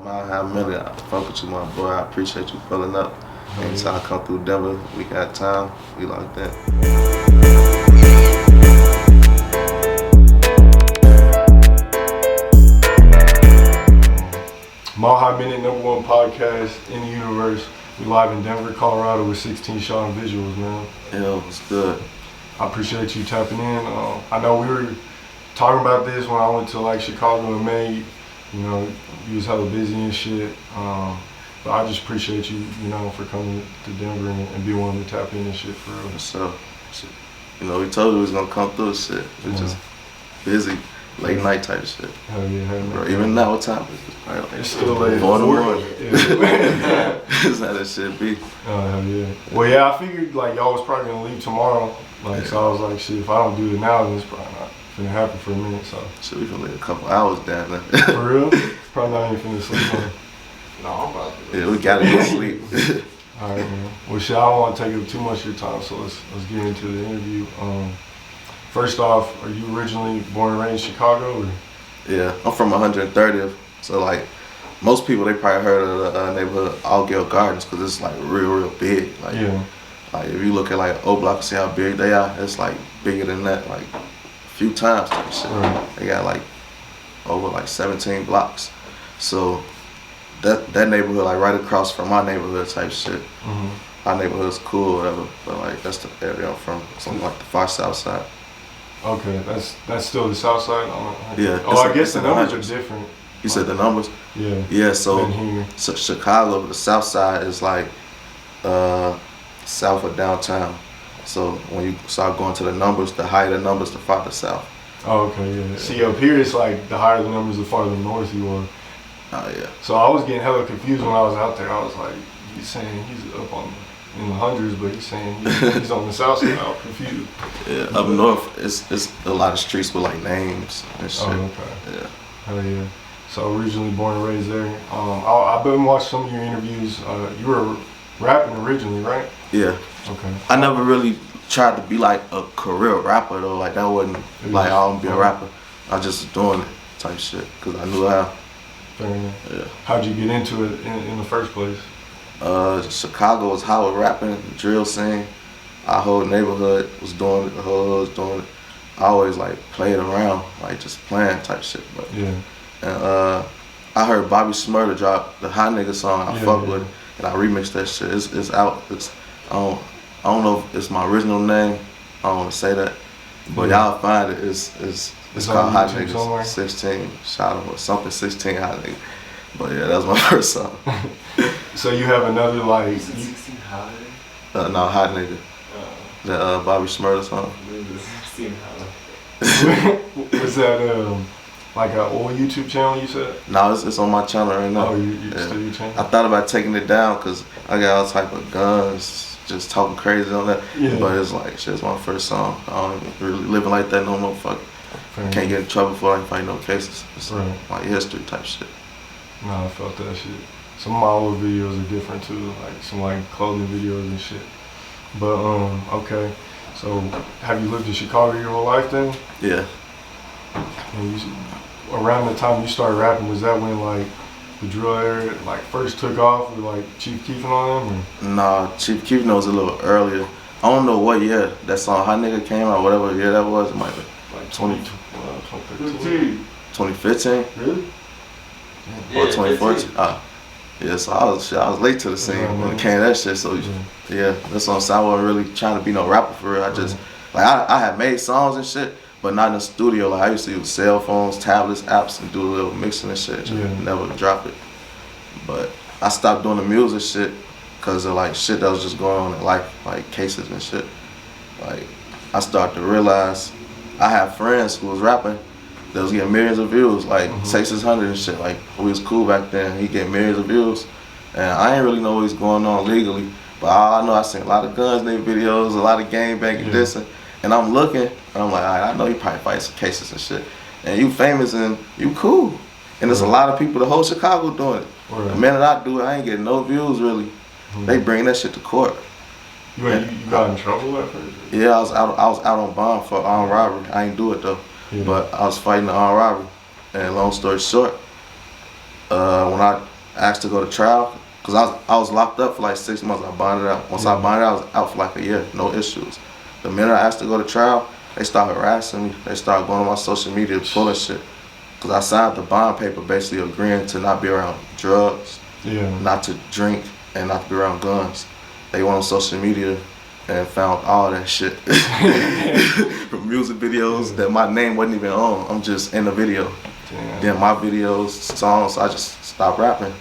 I have a minute. I fuck with you, my boy. I appreciate you pulling up. Anytime I come through Denver, we got time. We like that. Multi-minute #1 podcast in the universe. We live in Denver, Colorado with 16ShotEm visuals, man. Yeah, it's good. I appreciate you tapping in. I know we were talking about this when I went to like Chicago in May. You know, you was hella busy and shit. But I just appreciate you, you know, for coming to Denver and being willing to tap in and shit for real. So, you know, we told you we was gonna come through shit. We're just busy, late night type shit. Hell yeah, hell Bro, even now, what time is it? Probably like it's still late. 4 in the morning. Yeah. That's how that shit be. Hell yeah. Well, yeah, I figured like y'all was probably gonna leave tomorrow. Like, so I was like, shit, if I don't do it now, then it's probably not gonna happen for a minute. So. Shit, we finna leave a couple hours down there. For real? Probably not even finna sleep on it. No, I'm about to. Yeah, we gotta get sleep. All right, man. Well, shit, I don't want to take up too much of your time, so let's get into the interview. First off, are you originally born and raised in Chicago? Or? Yeah, I'm from 130th, so like most people they probably heard of the neighborhood Allgale Gardens because it's like real big. Like, yeah. Like if you look at like O Block and see how big they are, it's like bigger than that, like a few times type shit. Right. They got like over like 17 blocks, so that neighborhood like right across from my neighborhood type shit. Mm-hmm. Our neighborhood's cool or whatever, but like that's the area I'm from. It's on like the far south side. Okay, that's still the south side? Yeah. Oh, I guess the numbers are different. You said the numbers? Yeah. Yeah, so Chicago, the south side is like south of downtown. So when you start going to the numbers, the higher the numbers, the farther south. Oh, okay, yeah. See, up here it's like the higher the numbers, the farther north you are. Oh, yeah. So I was getting hella confused when I was out there. I was like, he's saying he's up in the hundreds, but he's saying he's on the south side. I was confused. Yeah, up north, it's a lot of streets with like names and shit. Oh, okay. Yeah. Hell yeah. So originally born and raised there. I've been watching some of your interviews. You were rapping originally, right? Yeah. Okay. I never really tried to be like a career rapper though. Like that wasn't like I want to be a rapper. I just doing it type shit because I knew how. Fair enough. Yeah. How'd you get into it in the first place? Chicago was how I was rapping, the drill scene. Our whole neighborhood was doing it. The whole hood was doing it. I always like played around, like just playing type shit. But yeah. And I heard Bobby Smurda drop the Hot Nigga song. I fuck with it, and I remixed that shit. It's out. I don't know if it's my original name. I don't want to say that, but y'all find it. It's called Hot Niggas. 16ShotEm or something. 16 Hot Niggas. But yeah, that was my first song. So you have another like. 16 Hot No, Hot Nigga. The Bobby Smurda song. 16 Hot. Was that like an old YouTube channel you said? No, it's on my channel right now. Oh, you still your channel? I thought about taking it down because I got all type of guns, just talking crazy on that. Yeah. But it's like, shit, it's my first song. I don't really living like that no more. Fuck. Can't get in trouble for it. I ain't fight no cases. It's like history type shit. No, I felt that shit. Some of my old videos are different too, like some like clothing videos and shit. But okay. So have you lived in Chicago your whole life then? Yeah. And around the time you started rapping, was that when like the drill era like first took off with like Chief Keef and all them? Or? Nah, Chief Keef knows a little earlier. I don't know what year that song Hot Nigga came out, whatever year that was. It might be Like 2015. 2015? Really? Or 2014? Yeah, so I was late to the scene when it came to that shit. So yeah, that's what I'm saying. I wasn't really trying to be no rapper for real. I just like I had made songs and shit, but not in the studio. Like I used to use cell phones, tablets, apps, and do a little mixing and shit. Just never drop it. But I stopped doing the music shit because of like shit that was just going on in life, like cases and shit. Like I started to realize I had friends who was rapping that was getting millions of views, like 600 and shit. Like we was cool back then. He get millions of views, and I ain't really know what was going on legally. But all I know, I seen a lot of guns in their videos, a lot of gang banging this, and I'm looking, and I'm like, all right, I know you probably fight some cases and shit, and you famous and you cool, and there's a lot of people, the whole Chicago doing it. The minute I do it, I ain't getting no views really. They bring that shit to court. You got in trouble at first? Yeah, I was out on bond for armed robbery. I ain't do it though. But I was fighting the armed robbery, and long story short, when I asked to go to trial, cause I was locked up for like 6 months. I bonded out. Once I bonded out, I was out for like a year, no issues. The minute I asked to go to trial, they started harassing me. They started going on my social media, pulling shit. Cause I signed the bond paper basically agreeing to not be around drugs, not to drink, and not to be around guns. They went on social media and found all that shit from music videos that my name wasn't even on. I'm just in the video. Damn. Then my videos, songs, I just stopped rapping.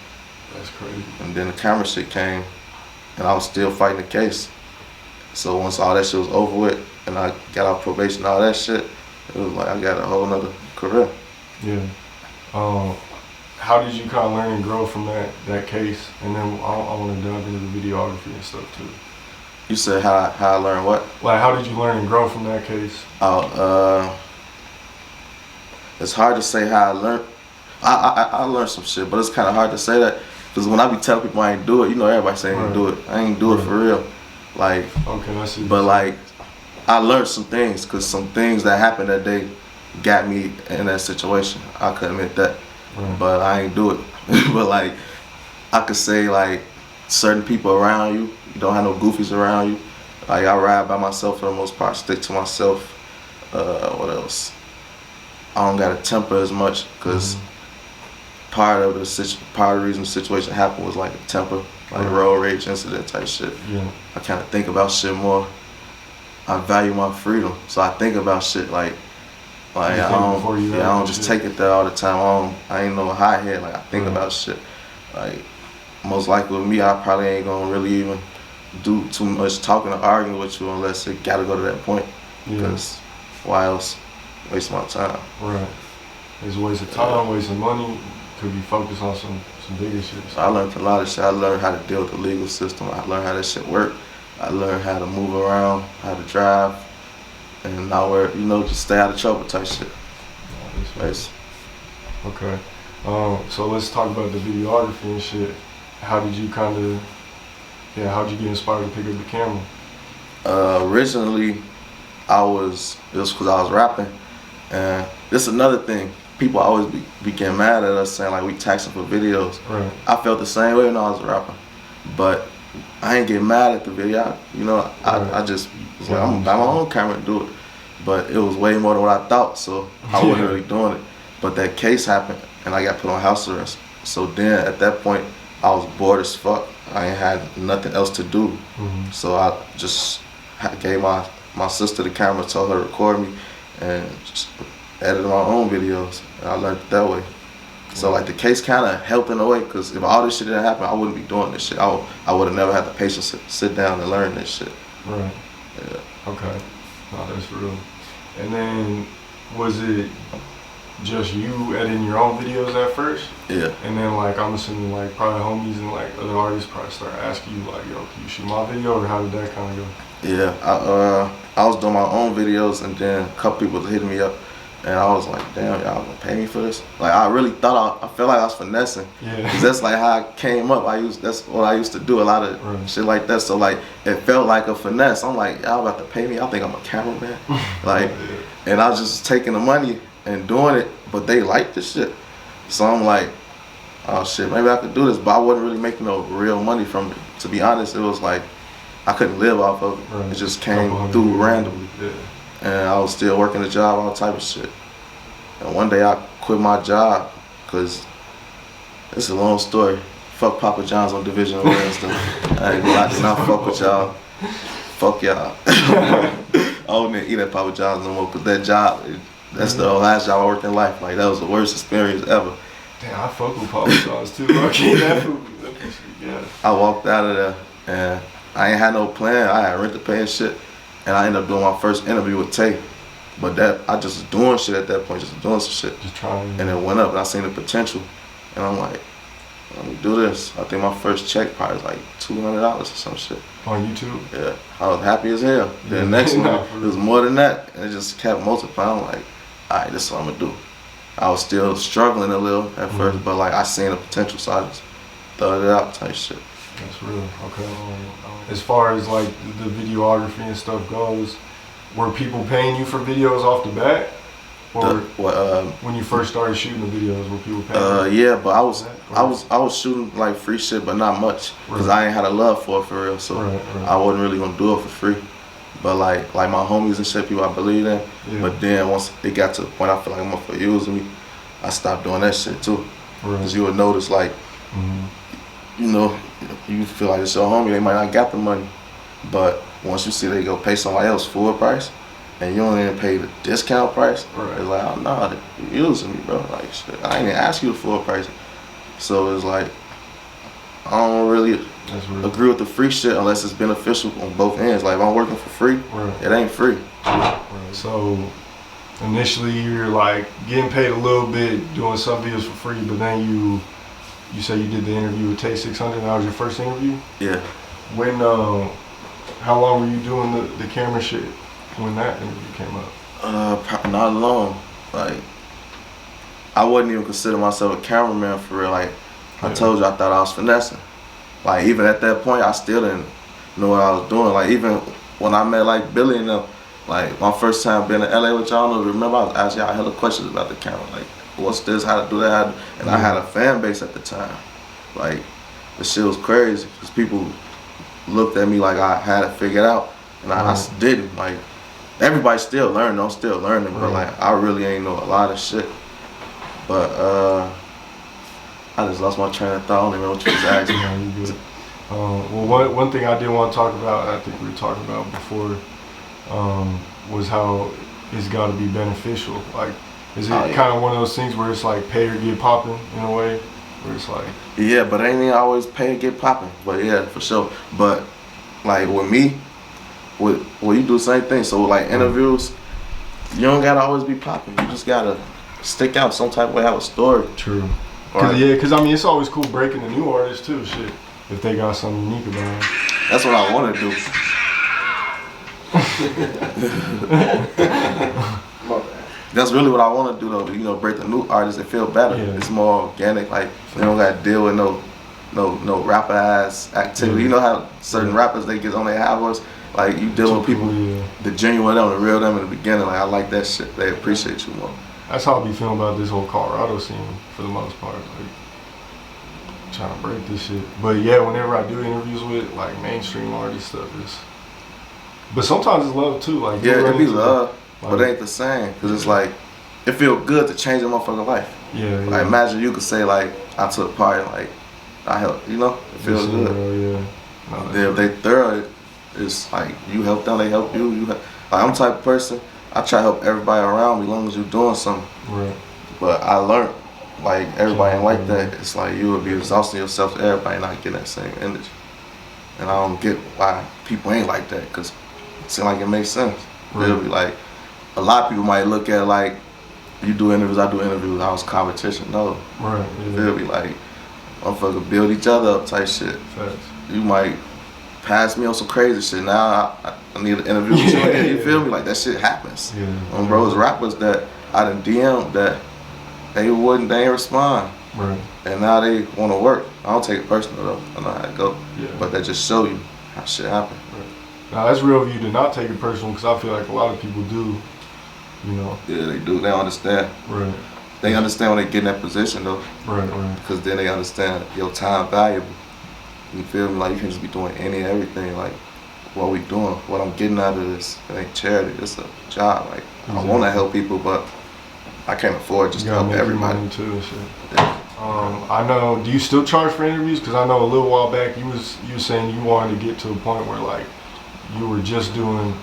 That's crazy. And then the camera shit came, and I was still fighting the case. So once all that shit was over with, and I got out probation, all that shit, it was like I got a whole nother career. Yeah. How did you kind of learn and grow from that case? And then I want to dive into the videography and stuff too. You said how I learned what? Like, how did you learn and grow from that case? It's hard to say how I learned. I learned some shit, but it's kind of hard to say that because when I be telling people I ain't do it, you know everybody saying ain't do it. I ain't do it for real. Like, okay, I see. But like, I learned some things because some things that happened that day got me in that situation. I could admit that, but I ain't do it. But like, I could say like certain people around you, you don't have no goofies around you. Like I ride by myself for the most part, stick to myself. What else? I don't got a temper as much because part of the reason the situation happened was like a temper, like road rage incident type shit. Yeah. I kind of think about shit more. I value my freedom, so I think about shit like I don't just take it there all the time. I ain't no high head. Like I think about shit. Like most likely with me, I probably ain't gonna really even do too much talking or arguing with you unless it gotta go to that point. Because why else waste my time? Right. It's a waste of time, waste of money. Could be focused on some bigger shit. So I learned a lot of shit. I learned how to deal with the legal system. I learned how that shit work. I learned how to move around, how to drive, and not where, just stay out of trouble type shit. Nice. Okay. So let's talk about the videography and shit. How did you how'd you get inspired to pick up the camera? Originally, it was because I was rapping. And this is another thing. People always be getting mad at us saying like we taxing for videos. Right. I felt the same way when I was rapping. But I ain't getting mad at the video. I just was like, I'm gonna buy my own camera and do it. But it was way more than what I thought, so I wasn't really doing it. But that case happened and I got put on house arrest. So then at that point, I was bored as fuck. I ain't had nothing else to do. So I just gave my sister the camera, told her to record me, and just edited my own videos. And I learned it that way. So like the case kind of helped in a way, because if all this shit didn't happen, I wouldn't be doing this shit. I would have never had the patience to sit down and learn this shit. Right. Yeah. Okay. No, that's real. And then was it just you editing your own videos at first? Yeah. And then like I'm assuming like probably homies and like other artists probably start asking you like, yo, can you shoot my video, or how did that kind of go? Yeah. I was doing my own videos, and then a couple people hitting me up. And I was like, damn, y'all gonna pay me for this? Like, I really thought, I felt like I was finessing. Yeah. Cause that's like how I came up. That's what I used to do, a lot of shit like that. So like, it felt like a finesse. I'm like, y'all about to pay me? I think I'm a cameraman. Like, and I was just taking the money and doing it, but they liked the shit. So I'm like, oh shit, maybe I could do this, but I wasn't really making no real money from it. To be honest, it was like, I couldn't live off of it. Right. It just came through randomly. Yeah. And I was still working a job, all type of shit. And one day I quit my job because it's a long story. Fuck Papa John's on Division Way and stuff. I ain't gonna lie, I did not fuck with y'all. Fuck y'all. I don't even eat at Papa John's no more, because that job, that's the last job I worked in life. Like, that was the worst experience ever. Damn, I fuck with Papa John's too. I walked out of there and I ain't had no plan. I had rent to pay and shit. And I ended up doing my first interview with Tay. But I just was doing shit at that point, just doing some shit. Just trying. And it went up, and I seen the potential. And I'm like, let me do this. I think my first check probably was like $200 or some shit. On YouTube? Yeah. I was happy as hell. Then the next one, it was more than that. And it just kept multiplying. I'm like, all right, this is what I'm going to do. I was still struggling a little at first, but like I seen the potential, so I just thought it out type shit. That's real. Okay. As far as like the videography and stuff goes, were people paying you for videos off the bat, Or when you first started shooting the videos, were people paying? Yeah, but I was shooting like free shit, but not much, cause I ain't had a love for it for real. So I wasn't really gonna do it for free. But like my homies and shit, people I believe in. Yeah. But then once it got to the point I feel like I'm for using me, I stopped doing that shit too. Cause you would notice like, you know, you feel like it's your homie, they might not got the money, but once you see they go pay somebody else full price, and you don't even pay the discount price, it's like, oh no, you're using me, bro. Like, shit, I ain't even ask you the full price. So it's like, I don't really agree with the free shit unless it's beneficial on both ends. Like, if I'm working for free, it ain't free. So initially you're like getting paid a little bit, doing some videos for free, but then you say you did the interview with Tay 600, that was your first interview? Yeah. When, how long were you doing the camera shit when that interview came up? Probably not long. Like, I wouldn't even consider myself a cameraman for real. Like, I told you, I thought I was finessing. Like, even at that point, I still didn't know what I was doing. Like, even when I met like Billy and them, like my first time being in LA with y'all, remember I was asking y'all hella questions about the camera. Like, what's this, how to do that, and I had a fan base at the time. Like, the shit was crazy, because people looked at me like I had it figured out, and I didn't. Like, everybody still learning, I'm still learning, but like, I really ain't know a lot of shit. But I just lost my train of thought. I don't even know what you was asking. No, you good. Well, one thing I did want to talk about, I think we were talking about before, was how it's got to be beneficial. Like, is it kind of one of those things where it's like pay or get popping in a way? Where it's like... Yeah, but ain't even always pay or get popping. But yeah, for sure. But like with me, well, you do the same thing. So like interviews, you don't got to always be popping. You just got to stick out some type of way, have a story. True. Cause I mean, it's always cool breaking the new artists too, shit. If they got something unique about them. That's what I want to do. That's really what I want to do though. You know, break the new artists and feel better. Yeah. It's more organic. Like, you don't got to deal with no rapper ass activity. You know how certain rappers, they get on their high voice. Like, you deal with people, the genuine them, the real them in the beginning. Like, I like that shit. They appreciate you more. That's how I be feeling about this whole Colorado scene for the most part. Like, trying to break this shit. But yeah, whenever I do interviews with like mainstream artist stuff, but sometimes it's love too. Like, yeah, it be love, like, but it ain't the same. Cause it's like, it feel good to change a motherfucking life. Yeah. Like, imagine you could say like, I took part in, like, I helped. You know, it feels good. No, if they thorough, it's like you help them, they help you. Like, I'm the type of person, I try to help everybody around me as long as you're doing something. Right. But I learned, like, everybody ain't like that. It's like you would be exhausting yourself to everybody not getting that same energy. And I don't get why people ain't like that, because it seems like it makes sense. Right. It'll be like, a lot of people might look at it like, you do interviews, I do interviews, I was competition. No. Right. Yeah. It'll be like, motherfucker build each other up type shit. Facts. You might pass me on some crazy shit. Now I need an interview with you. You feel me? Like, that shit happens. Yeah. Bros, rappers that I done DM that they ain't respond. Right. And now they want to work. I don't take it personal though. I know how it go. Yeah. But that just show you how shit happen. Right. Now that's real of you to not take it personal, because I feel like a lot of people do. You know. Yeah, they do. They don't understand. Right. They understand when they get in that position though. Right. Because then they understand your time valuable. You feel me? Like, you can just be doing any and everything. Like, what we doing? What I'm getting out of this? It ain't charity. It's a job. Like, I want to help people, but I can't afford just to help everybody. Money too and shit. Yeah. I know. Do you still charge for interviews? Because I know a little while back you was saying you wanted to get to a point where like you were just doing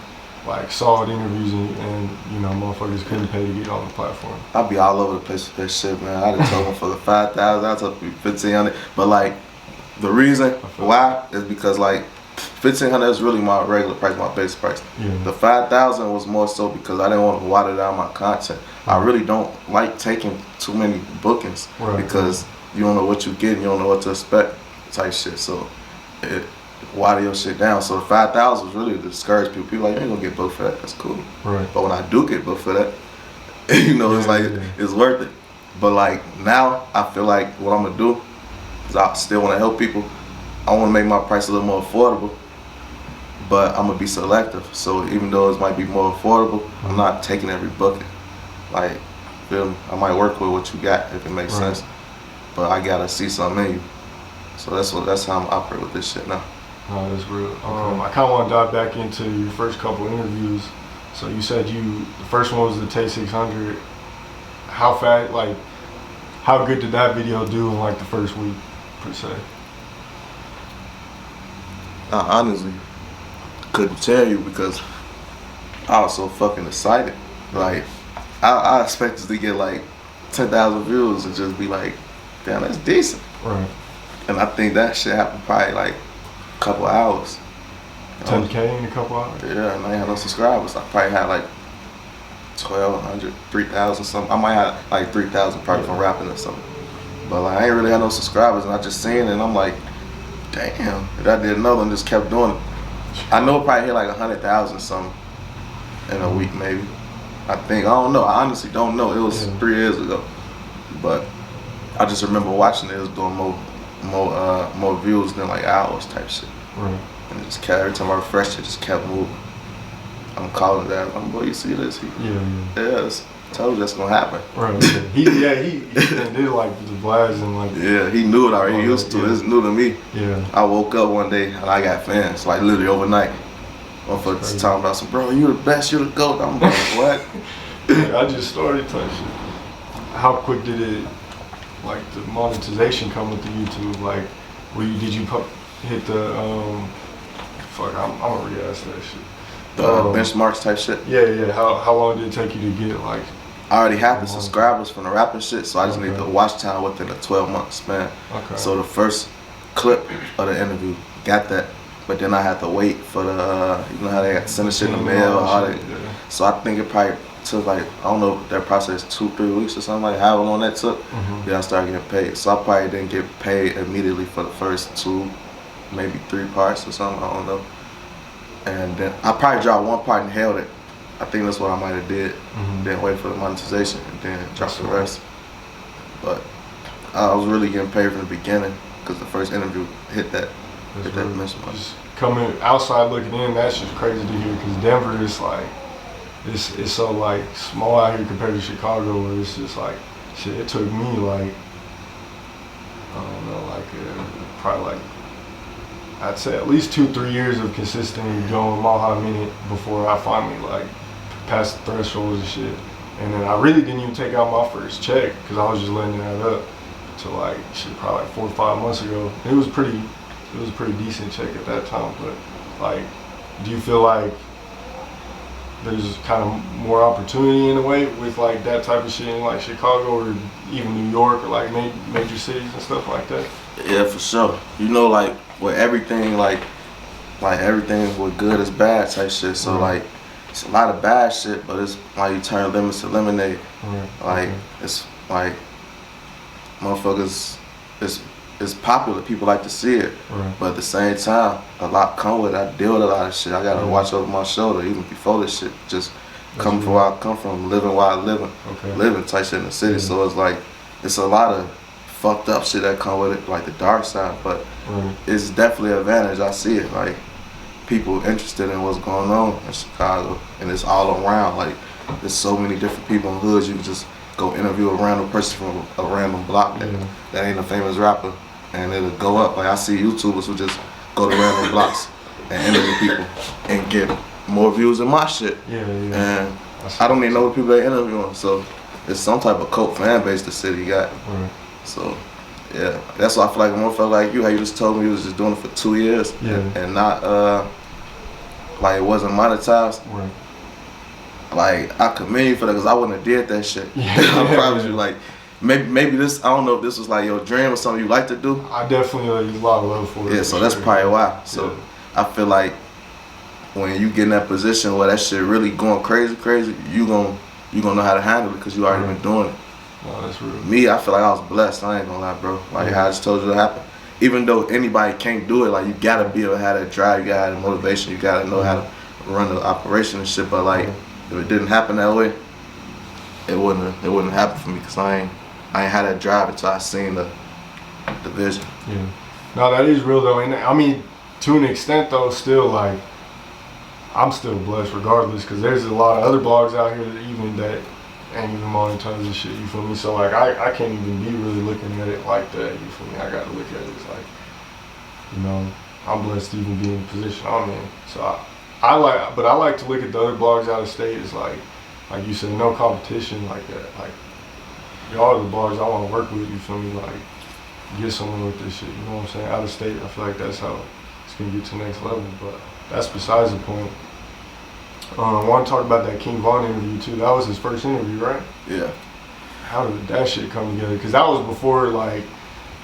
like solid interviews and you know, motherfuckers couldn't pay to get on the platform. I be all over the place with that shit, man. I done told motherfucker 5,000. I told people 1,500. But like, the reason why is because like 1,500 is really my regular price, my base price. Yeah. The 5,000 was more so because I didn't want to water down my content. I really don't like taking too many bookings because you don't know what you get and you don't know what to expect type shit. So it water your shit down. So the 5,000 was really to discourage people. People like, you ain't gonna get booked for that. That's cool. Right. But when I do get booked for that, you know, it's like it's worth it. But like now, I feel like what I'm gonna do is I still want to help people. I want to make my price a little more affordable, but I'm gonna be selective. So even though it might be more affordable, I'm not taking every booking. Like, feel me? I might work with what you got if it makes sense, but I gotta see something in you. So that's how I'm operating with this shit now. No, that's real. I kind of want to dive back into your first couple interviews. So you said the first one was the Tay 600. How fast, like, how good did that video do in like the first week, per se? I honestly couldn't tell you because I was so fucking excited. Like, I expected to get like 10,000 views and just be like, damn, that's decent. Right. And I think that shit happened probably like a couple hours. 10K in a couple hours? Yeah, and I ain't had no subscribers. I probably had like 1,200, 3,000 something. I might have like 3,000 probably from rapping or something. But like, I ain't really had no subscribers, and I just seen it and I'm like, damn. And I did another and just kept doing it. I know it probably hit like 100,000 something in a week maybe. I think, I don't know. I honestly don't know. It was 3 years ago. But I just remember watching it. It was doing more views than like hours type shit. Right. And it just kept, every time I refreshed it, just kept moving. I'm calling that. I'm boy, you see this? Yes. Told you that's gonna happen. Right. He did like the blast and like. Yeah, he knew it already. He used to it. It's new to me. Yeah. I woke up one day and I got fans, like literally overnight. Motherfuckers talking about some, bro, you the best, you the GOAT. I'm like, what? I just started type shit. How quick did it, like the monetization come with the YouTube? Like, did you hit the fuck? I'm gonna re-ask that shit. The benchmarks type shit. Yeah. How long did it take you to get like? I already have the subscribers from the rapping shit, so I just need the watch time within a 12-month span. Okay. So the first clip of the interview got that, but then I had to wait for the, you know how they got to send the shit in the mail, all that. So I think it probably took like, I don't know, that process 2-3 weeks or something, like however long that took. Then I started getting paid. So I probably didn't get paid immediately for the first 2, maybe 3 parts or something, I don't know. And then I probably dropped one part and held it. I think that's what I might have did. Then wait for the monetization and then drop the rest. But I was really getting paid from the beginning because the first interview hit that benchmark. Just coming outside looking in, that's just crazy to hear because Denver is like, it's so like small out here compared to Chicago where it's just like, shit, it took me like, I don't know, like probably like, I'd say at least 2-3 years of consistently going mile high minute before I finally like passed the thresholds and shit. And then I really didn't even take out my first check because I was just letting it add up to like shit probably like 4 or 5 months ago. It was a pretty decent check at that time. But like, do you feel like there's kind of more opportunity in a way with like that type of shit in like Chicago or even New York or like major cities and stuff like that? Yeah, for sure. You know, like with everything, like everything with good is bad type shit. So like, it's a lot of bad shit, but it's like you turn lemons to lemonade. Like it's like motherfuckers, it's popular. People like to see it, but at the same time, a lot come with it. I deal with a lot of shit. I gotta watch over my shoulder even before this shit. Just coming from where I come from, living while I living type shit in the city. So it's like it's a lot of fucked up shit that come with it, like the dark side. But it's definitely an advantage. I see it. Like people interested in what's going on in Chicago, and it's all around. Like there's so many different people in hoods. You can just go interview a random person from a random block that ain't a famous rapper, and it'll go up. Like I see YouTubers who just go to random blocks and interview people and get more views than my shit. And I don't even know what people they interviewing. So it's some type of cult fan base the city got. So yeah, that's why I feel like a motherfucker like you, how you just told me you was just doing it for 2 years and not like it wasn't monetized. Like I commend you for that because I wouldn't have did that shit. I promise you. Like maybe this, I don't know if this was like your dream or something you like to do. I definitely use a lot of love for it. Yeah, so that's probably why. So I feel like when you get in that position where that shit really going crazy, you gonna know how to handle it because you already been doing it. No, that's real. Me, I feel like I was blessed. I ain't gonna lie, bro. Like how I just told you to happen. Even though anybody can't do it, like you gotta be able to have that drive, you gotta have the motivation, you gotta know how to run the operation and shit. But like, if it didn't happen that way, it wouldn't happen for me because I ain't had that drive until I seen the vision. Yeah. No, that is real though, and I mean, to an extent though, still like, I'm still blessed regardless because there's a lot of other blogs out here that even that ain't even monetized and shit, you feel me? So like I can't even be really looking at it like that, you feel me? I gotta look at it as like, you know, I'm blessed to even be in the position I'm in. So I like to look at the other blogs out of state as like you said, no competition like that. Like y'all are the blogs I wanna work with, you feel me? Like get somewhere with this shit, you know what I'm saying? Out of state, I feel like that's how it's gonna get to the next level, but that's besides the point. I want to talk about that King Von interview too. That was his first interview, right? Yeah. How did that shit come together? Because that was before, like,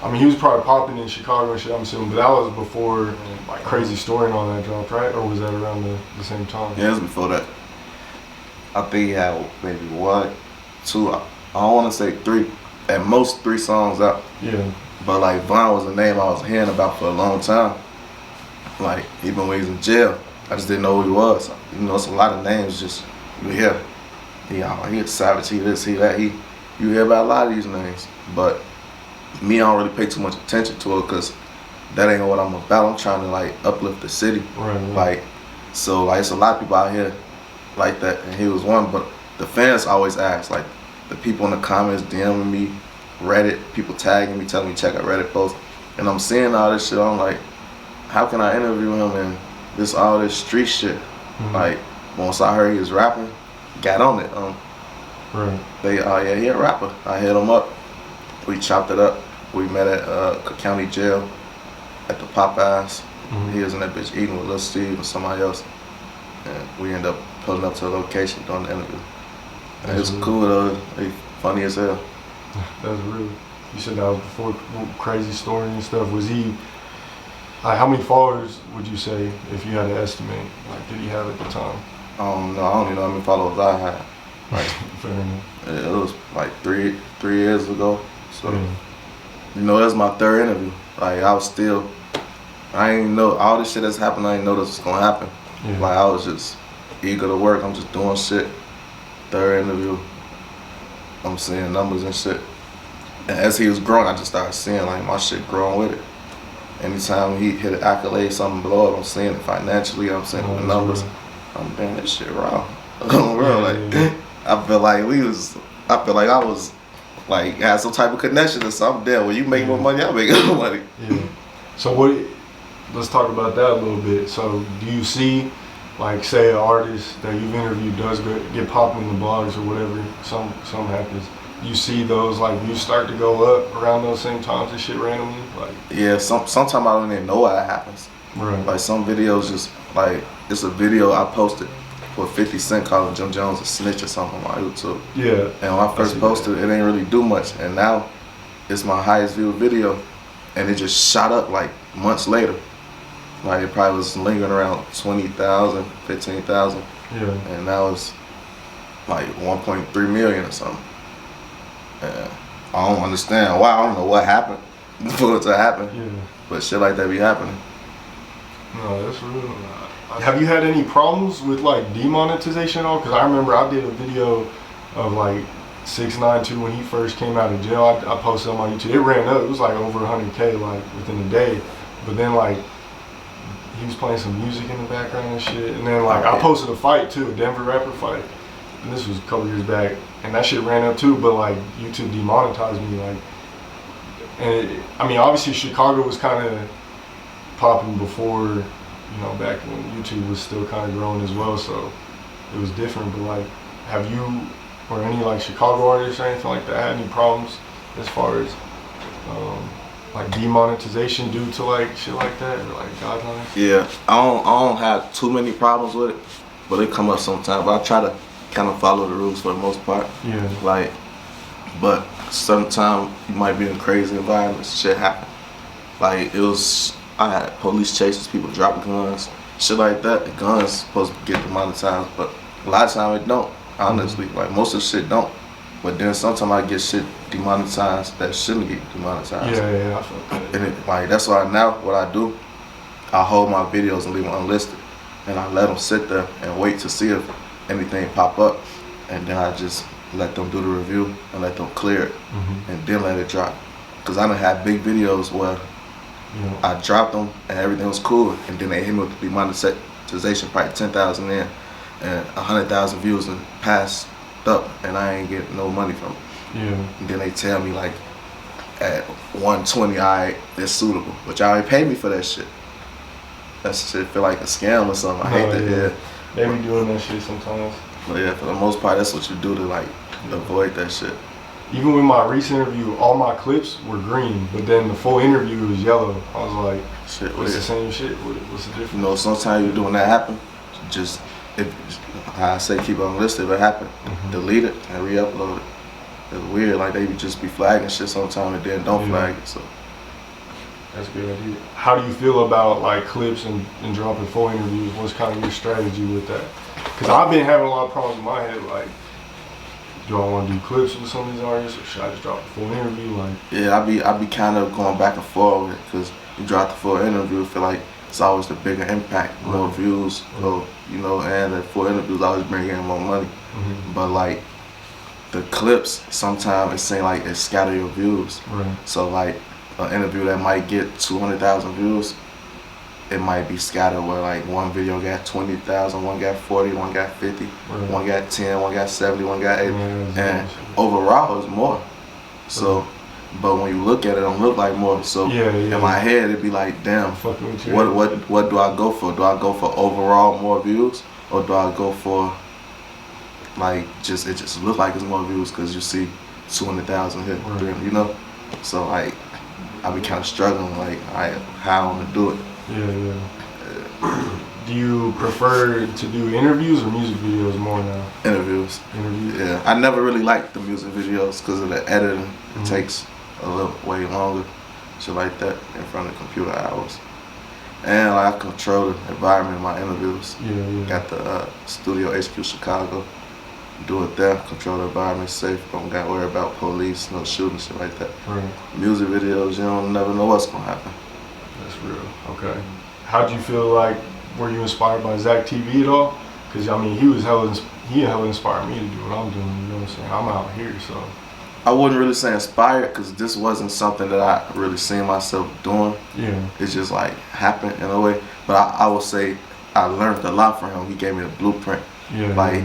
I mean, he was probably popping in Chicago and shit, I'm assuming, but that was before, like, Crazy Story and all that dropped, right? Or was that around the same time? Yeah, it was before that. I think he had maybe 1, 2, I don't want to say 3, at most 3 songs out. Yeah. But like Von was a name I was hearing about for a long time. Like even when he was in jail, I just didn't know who he was. You know, it's a lot of names just you hear. He a savage, he this, he that. You hear about a lot of these names, but me, I don't really pay too much attention to it because that ain't what I'm about. I'm trying to like uplift the city. Right. Like, so like it's a lot of people out here like that, and he was one. But the fans always ask, like the people in the comments DMing me, Reddit, people tagging me, telling me check out Reddit posts, and I'm seeing all this shit. I'm like, how can I interview him and this all this street shit? Mm-hmm. Like once I heard he was rapping, got on it. Right. Yeah, he a rapper. I hit him up. We chopped it up. We met at county jail at the Popeyes. Mm-hmm. He was in that bitch eating with Lil Steve and somebody else, and we ended up pulling up to the location doing the interview. And it was cool though. He funny as hell. That's real. You said that was before Crazy Story and stuff. Was he, like, how many followers would you say, if you had to estimate, like, did he have at the time? I don't know how many followers I had. Like, fair enough. It was like three years ago. So, you know, that's my 3rd interview. Like, I ain't know, all this shit that's happened, I didn't know this was gonna happen. Yeah. Like, I was just eager to work. I'm just doing shit. 3rd interview. I'm seeing numbers and shit. And as he was growing, I just started seeing like my shit growing with it. Anytime he hit an accolade, something blow up, I'm seeing it financially, I'm seeing the numbers. I'm damn, that shit raw. I feel like I was like had some type of connection or something there. When you make more money, I make more money. Yeah. So let's talk about that a little bit. So do you see, like, say an artist that you've interviewed does get popping in the blogs or whatever, some happens, you see those like views start to go up around those same times and shit randomly? Like, yeah, sometimes I don't even know why that happens. Right. Like some videos just like, it's a video I posted for 50 Cent calling Jim Jones a snitch or something on my YouTube. Yeah. And when I first posted it, ain't really do much. And now it's my highest viewed video, and it just shot up like months later. Like it probably was lingering around 20,000, 15,000. Yeah. And now it's like 1.3 million or something. And I don't understand why. I don't know what happened for it to happen. Yeah. But shit like that be happening. No, that's real. Have you had any problems with like demonetization at all? Because I remember I did a video of like 692 when he first came out of jail. I posted on my YouTube. It ran up. It was like over 100K like within a day. But then like he was playing some music in the background and shit. And then like I posted a fight too, a Denver rapper fight. And this was a couple years back. And that shit ran up too. But like YouTube demonetized me. Like, and I mean obviously Chicago was kind of popping before, you know, back when YouTube was still kind of growing as well, so it was different. But like, have you or any like Chicago artists or anything like that had any problems as far as like demonetization due to like shit like that or like guidelines? Yeah, I don't have too many problems with it, but they come up sometimes. But I try to kind of follow the rules for the most part. Yeah. Like, but sometimes you might be in crazy environments, shit happen. Like I had police chases, people dropping guns, shit like that. The guns supposed to get demonetized, but a lot of times it don't, honestly. Like most of the shit don't. But then sometimes I get shit demonetized that shouldn't get demonetized. Yeah, I feel that. And like that's why now what I do, I hold my videos and leave them unlisted, and I let them sit there and wait to see if anything pop up, and then I just let them do the review and let them clear it, and then let it drop. Cause I done had big videos where I dropped them and everything was cool, and then they hit me with the demonetization, probably 10,000 in and 100,000 views in the past up and I ain't getting no money from it. Yeah. And then they tell me like at 120, alright, it's suitable, but y'all ain't pay me for that shit. That shit feel like a scam or something. I hate that. Yeah. They be doing that shit sometimes. But yeah, for the most part, that's what you do to like avoid that shit. Even with my recent interview, all my clips were green, but then the full interview was yellow. I was like, shit, it's the same shit. What's the difference? You know, sometimes you do when that happen, just if I say keep it on the list, if it happen, delete it and re-upload it. It's weird, like they just be flagging shit sometimes and then don't flag it. So that's a good idea. How do you feel about like clips and dropping full interviews? What's kind of your strategy with that? Because I've been having a lot of problems in my head, like, do I want to do clips with some of these artists, or should I just drop a full interview? Like, yeah, I be kind of going back and forth with it, because you drop the full interview, I feel like it's always the bigger impact, more views, so, you know, and the full interviews always bring in more money. But like the clips, sometimes it seems like it scatter your views. So like an interview that might get 200,000 views, it might be scattered where like one video got 20,000, one got 40, one got 50, one got 10, one got 70, one got 80, and overall it's more. So, but when you look at it, it don't look like more. So in my head, it'd be like, damn, what do I go for? Do I go for overall more views, or do I go for like it just look like it's more views because you see 200,000 here, you know? So like I be kind of struggling, like how I want to do it. Do you prefer to do interviews or music videos more now? Interviews. Yeah, I never really liked the music videos because of the editing. It takes a little way longer, shit like that, in front of computer hours. And like, I control the environment in my interviews. Got the Studio HQ Chicago. Do it there, control the environment, safe, don't gotta worry about police, no shooting, shit like that. Music videos, you don't never know what's gonna happen. That's real. Okay. How do you feel like, were you inspired by ZackTV at all? Because I mean, he hella inspired me to do what I'm doing, you know what I'm saying? I'm out here, so. I wouldn't really say inspired, because this wasn't something that I really seen myself doing. It's just like happened in a way. But I would say I learned a lot from him. He gave me the blueprint. Like,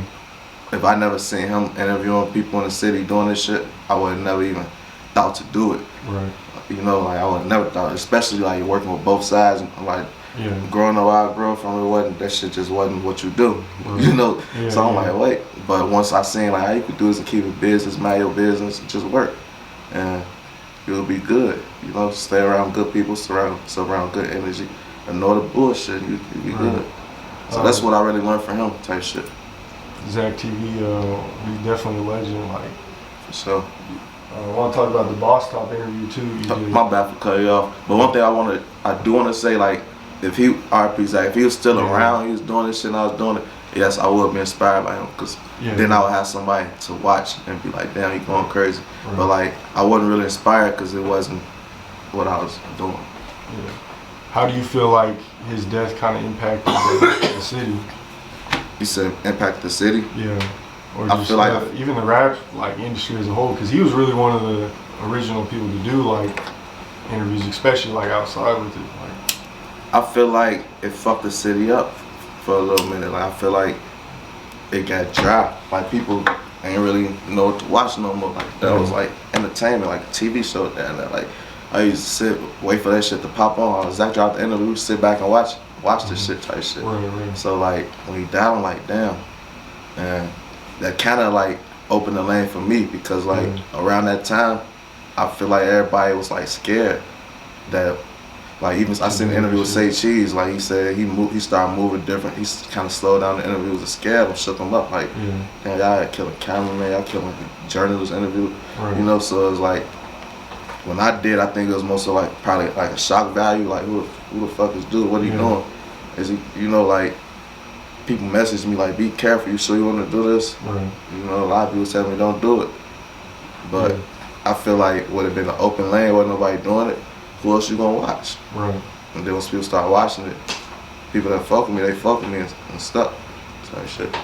if I never seen him interviewing people in the city doing this shit, I would have never even thought to do it. You know, like I would have never thought, especially like working with both sides. Like growing up where I grew up from, it wasn't, that shit just wasn't what you do. You know, so I'm like, wait. But once I seen like how you could do this and keep it business, mind your business, and just work, and you'll be good. You know, stay around good people, surround good energy, ignore the bullshit, you'll be good. So that's what I really learned from him, type shit. ZackTV, he's definitely a legend, like. For sure. I want to talk about the Boss Top interview too. My bad for cutting you off. But one thing I do want to say, like, if he, RP Zach, if he was still around, he was doing this shit and I was doing it, yes, I would be inspired by him, because then I would have somebody to watch and be like, damn, he going crazy. But like, I wasn't really inspired because it wasn't what I was doing. How do you feel like his death kind of impacted the city? You said impact the city? Or just, I feel like even the rap like industry as a whole, because he was really one of the original people to do like interviews, especially like outside with it. Like, I feel like it fucked the city up for a little minute. Like, I feel like it got dry. Like, people ain't really know what to watch no more. Like, that was like entertainment, like a TV show down there. Like, I used to sit, wait for that shit to pop on. Zach dropped the interview, sit back and watch this shit type shit. So like, when he died, I'm like, damn. And that kind of like opened the lane for me, because like around that time, I feel like everybody was like scared that, like, even I seen the interview with Say Cheese, like he said he started moving different. He kind of slowed down the interviews and scared him, shook him up, like, man, y'all killing cameraman, y'all killing journalists interview, you know. So it was like, when I did, I think it was mostly like probably like a shock value, like who the fuck is dude? What are you doing? Is he, you know, like, people message me like, be careful, you sure you want to do this? You know, a lot of people tell me don't do it. But I feel like would have been an open lane, wasn't nobody doing it, who else you gonna watch? And then once people start watching it, people that fuck with me, they fuck with me and stuff. So shit.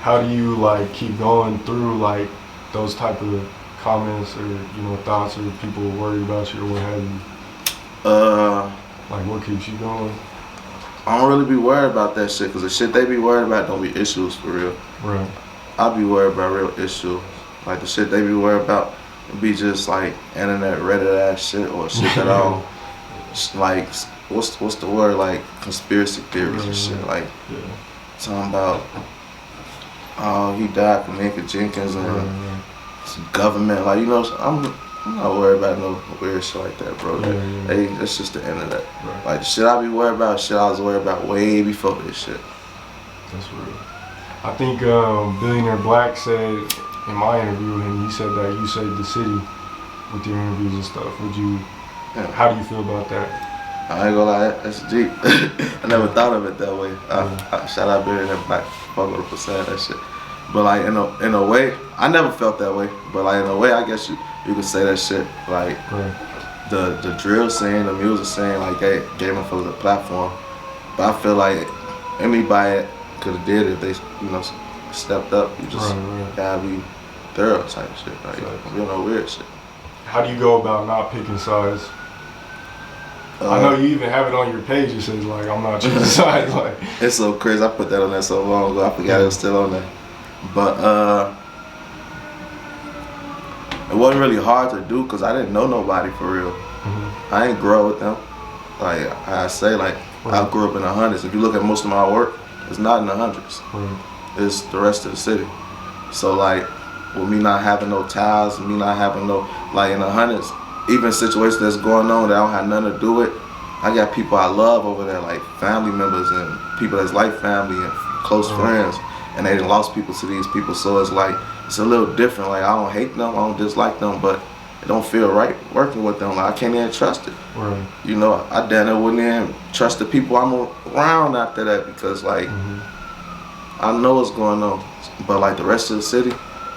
How do you like keep going through like those type of comments or, you know, thoughts, or people worried about you or what have you? Like, what keeps you going? I don't really be worried about that shit, because the shit they be worried about don't be issues for real. I be worried about real issues. Like the shit they be worried about be just like internet Reddit ass shit or shit that all like what's the word, like conspiracy theories and shit, like talking about he died from Minka Jenkins and some government, like, you know, I'm not worried about no weird shit like that, bro. That's just the internet. Like the shit I be worried about, shit I was worried about way before this shit. That's real. I think Billionaire Black said in my interview with him, he said that you saved the city with your interviews and stuff. Would you? How do you feel about that? I ain't gonna lie, that's deep. I never thought of it that way. Shout out Billionaire Black, fuck with the saying that shit. But like in a way, I never felt that way. But like in a way, I guess you could say that shit. Like the drill scene, the music scene, like they gave them for the platform. But I feel like anybody could have did it if they, you know, stepped up. You just gotta be thorough type shit. Like you know, weird shit. How do you go about not picking sides? I know you even have it on your page. It says like, I'm not choosing sides. Like it's so crazy. I put that on there so long ago. I forgot it was still on there. But it wasn't really hard to do because I didn't know nobody for real. I ain't grow with them. Like I say, like I grew up in the hundreds. If you look at most of my work, it's not in the hundreds. It's the rest of the city. So like with me not having no ties, me not having no, like in the hundreds, even situations that's going on that I don't have nothing to do with, I got people I love over there, like family members and people that's like family and close friends. And they done lost people to these people, so it's like, it's a little different. Like I don't hate them, I don't dislike them, but it don't feel right working with them. Like I can't even trust it. You know, I damn near wouldn't even trust the people I'm around after that because like, I know what's going on. But like the rest of the city,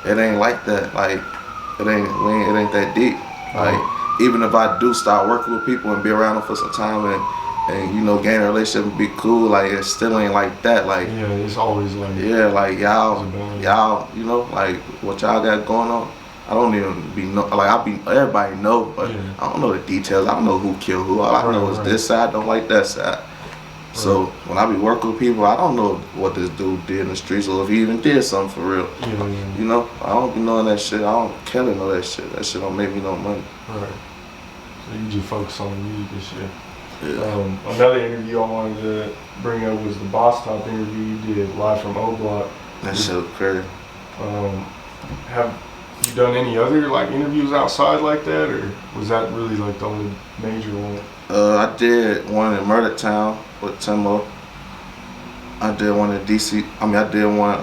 it ain't like that. Like it ain't that deep. Like even if I do start working with people and be around them for some time and you know, gain a relationship and be cool, like it still ain't like that. Like it's always like like y'all, you know, like what y'all got going on. I don't even be know, like everybody know, but I don't know the details. I don't know who killed who. All I know is this side don't like that side. So when I be working with people, I don't know what this dude did in the streets or if he even did something for real. You know, I don't be knowing that shit. I don't care to know that shit. That shit don't make me no money. So you just focus on the music and shit. Another interview I wanted to bring up was the Boss Top interview you did live from O Block. That shit was crazy. Have you done any other like interviews outside like that, or was that really like the only major one? I did one in Murder Town with Timo. I did one in DC. I mean, I did one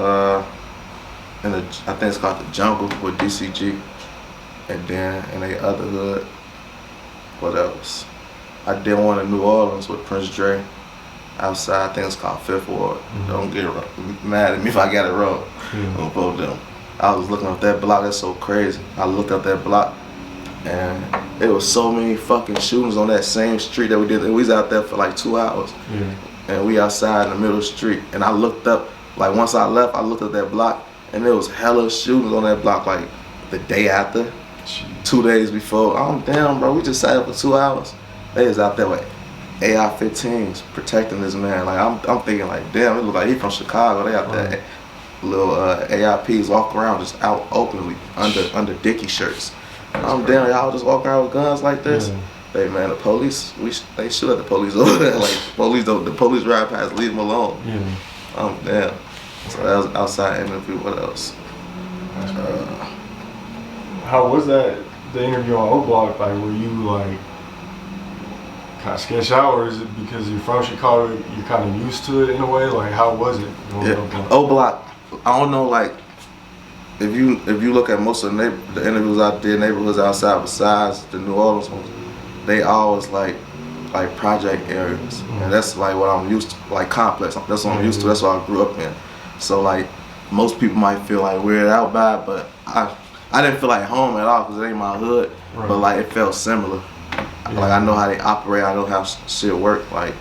in I think it's called The Jungle with DCG, and then in the other hood. What else? I did one in New Orleans with Prince Dre outside. I think it's called Fifth Ward. Don't get mad at me if I got it wrong on both of them. I was looking up that block. That's so crazy. I looked up that block, and there was so many fucking shootings on that same street that we did. We was out there for like 2 hours, and we outside in the middle of the street. And I looked up, like once I left, I looked at that block, and there was hella shootings on that block. Like the day after, 2 days before. I'm damn, bro. We just sat up for 2 hours. They was out there with AR-15s protecting this man. Like I'm thinking like, damn, it look like he from Chicago. They out there, little ARPs walk around just out openly under Dickie shirts. I'm damn, y'all just walk around with guns like this. Hey man, the police, they shoot at the police over there. Like the police ride past, leave them alone. I'm damn. So that was outside interview. What else? How was that? The interview on O Block, like, were you like kind of sketch out, or is it because you're from Chicago, you're kind of used to it in a way? Like, how was it? O Block, I don't know, like, if you look at most of the interviews I did, neighborhoods outside besides the New Orleans ones, they always like project areas, and that's like what I'm used to, like complex. That's what I'm used to. That's what I grew up in. So like, most people might feel like weirded out by it, but I didn't feel like home at all because it ain't my hood. But like, it felt similar. Like I know how they operate. I know how shit work. Like,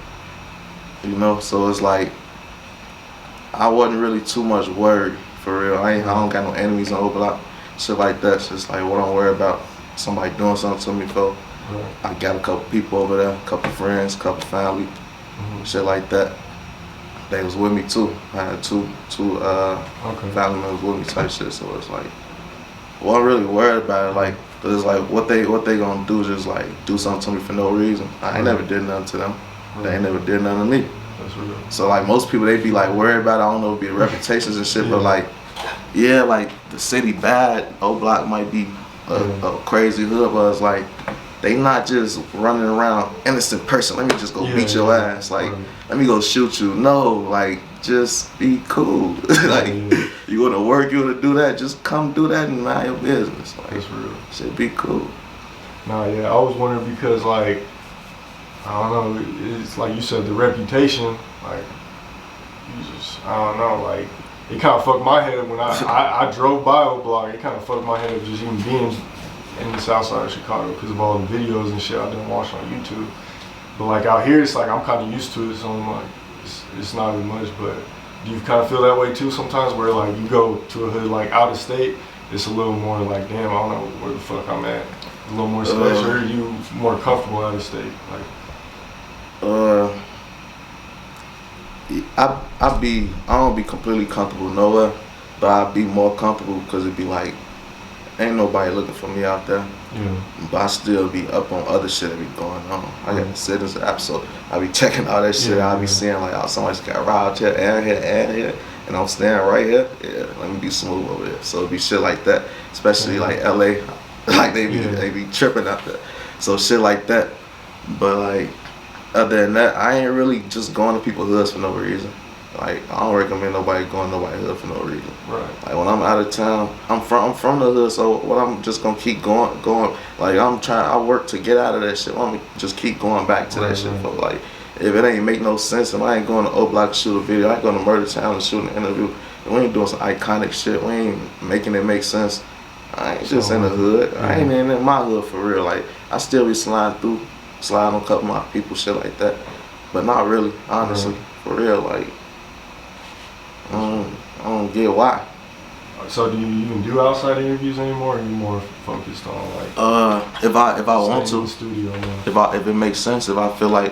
you know. So it's like I wasn't really too much worried for real. I don't got no enemies on O Block. Shit like that. It's just like what I'm worried about. Somebody doing something to me for. I got a couple people over there, a couple friends, a couple family, shit like that. they was with me too. I had two Okay. family members with me type shit. So it's like, wasn't really worried about it. Like, cause it's like what they gonna do is just like do something to me for no reason. I ain't never did nothing to them. They ain't never did nothing to me. That's real. So like most people, they be like worried about it. I don't know, it be reputations and shit, but like, yeah, like the city bad. O Block might be a crazy hood, but it's like they not just running around innocent person. Let me just go beat your ass. Like, let me go shoot you. No, like just be cool. Like you wanna work, you wanna do that, just come do that and mind your business. Like, that's real. Should be cool. Nah, yeah, I was wondering because like, I don't know, it's like you said, the reputation, like, you just, I don't know, like, it kind of fucked my head up when I drove by O Block. It kind of fucked my head up just even being in the south side of Chicago because of all the videos and shit I didn't watch on YouTube. But like out here, it's like I'm kind of used to it, so I'm like, it's not as much. But do you kind of feel that way too sometimes, where like you go to a hood like out of state, it's a little more like, damn, I don't know where the fuck I'm at. A little more special, or are you more comfortable out of state? Like, I don't be completely comfortable nowhere, but I be more comfortable because it be like, ain't nobody looking for me out there. yeah. But I still be up on other shit that be going on. I got the Citizens app, so I be checking all that shit. I be seeing like, oh, somebody's got robbed here, and here, and I'm standing right here. Yeah, let me be smooth over there. So it be shit like that, especially like LA, like they be tripping out there. So shit like that. But like, other than that, I ain't really just going to people's hoods for no reason. Like, I don't recommend nobody going to nobody's hood for no reason. Right. Like when I'm out of town, I'm from the hood, so what I'm just gonna keep going. Like I work to get out of that shit. I'm just keep going back to that shit. For like, if it ain't make no sense, if I ain't going to O Block to shoot a video, I ain't going to Murder Town to shoot an interview. We ain't doing some iconic shit. We ain't making it make sense. I ain't just in the hood. I ain't in my hood for real. Like, I still be sliding on a couple of my people, shit like that. But not really, honestly, for real. Like, I don't get why. So do you even do outside interviews anymore, or are you more focused on like? If I want to, in the studio, if it makes sense, if I feel like,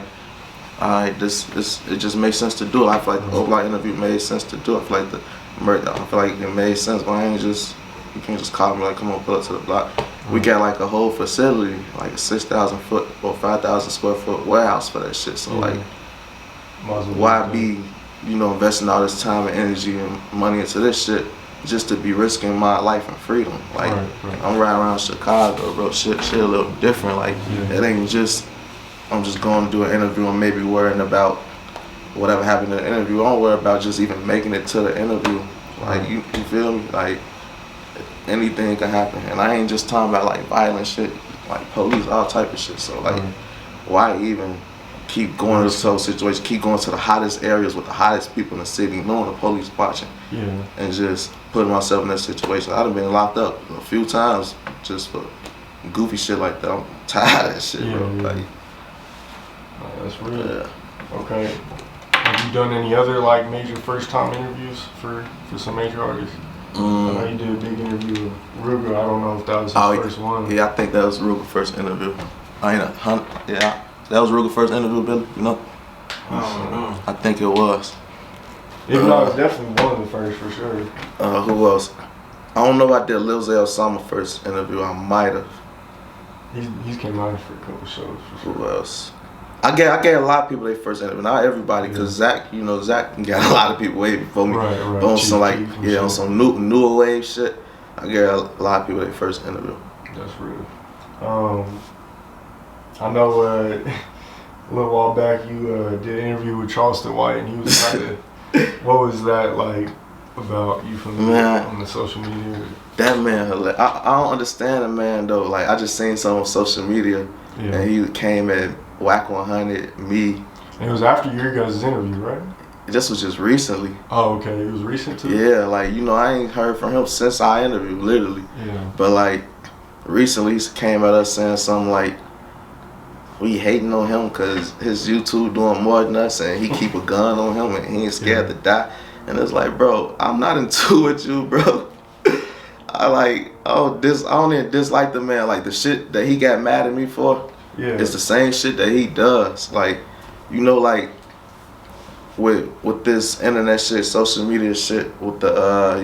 alright, it just makes sense to do it. I feel like the O Block interview made sense to do it. I feel like it made sense, but you can't just call me like, come on, pull up to the block. We got like a whole facility, like a 6,000 foot or 5,000 square foot warehouse for that shit. So like, why be, investing all this time and energy and money into this shit just to be risking my life and freedom? Like, I'm riding around Chicago, bro. Shit a little different. Like, it ain't just, I'm just going to do an interview and maybe worrying about whatever happened in the interview. I don't worry about just even making it to the interview. Like, you feel me? Like, anything can happen. And I ain't just talking about like violent shit, like police, all type of shit. So like, why even keep going to those situations, keep going to the hottest areas with the hottest people in the city, knowing the police watching, and just putting myself in that situation. I'd have been locked up a few times just for goofy shit like that. I'm tired of that shit, bro. Like, that's real. Okay. Have you done any other like major first time interviews for some major artists? I know you did a big interview with Ruger. I don't know if that was his first one. Yeah, I think that was Ruger's first interview. That was Ruger's first interview, Billy. I don't know. I think it was. If not, it's definitely one of the first for sure. Who else? I don't know if I did Lil Zay Osama first interview. I might have. He's came out for a couple shows for sure. Who else? I gave a lot of people their first interview, not everybody, because Zach got a lot of people way before me. Right. But on some on some newer wave shit, I gave a lot of people their first interview. That's real. I know a little while back you did an interview with Charleston White, and he was kind of, what was that like about you from on the social media? That man, I don't understand the man though. Like, I just seen something on social media, and he came at Whack 100, me. And it was after your guys' interview, right? This was just recently. Oh, okay. It was recent too? Yeah, like, I ain't heard from him since our interview, literally. Yeah. But like, recently he came at us saying something like, we hating on him because his YouTube doing more than us, and he keep a gun on him and he ain't scared to die. And it's like, bro, I'm not into with you, bro. I don't even dislike the man. Like, the shit that he got mad at me for, it's the same shit that he does. Like, like, with this internet shit, social media shit, with the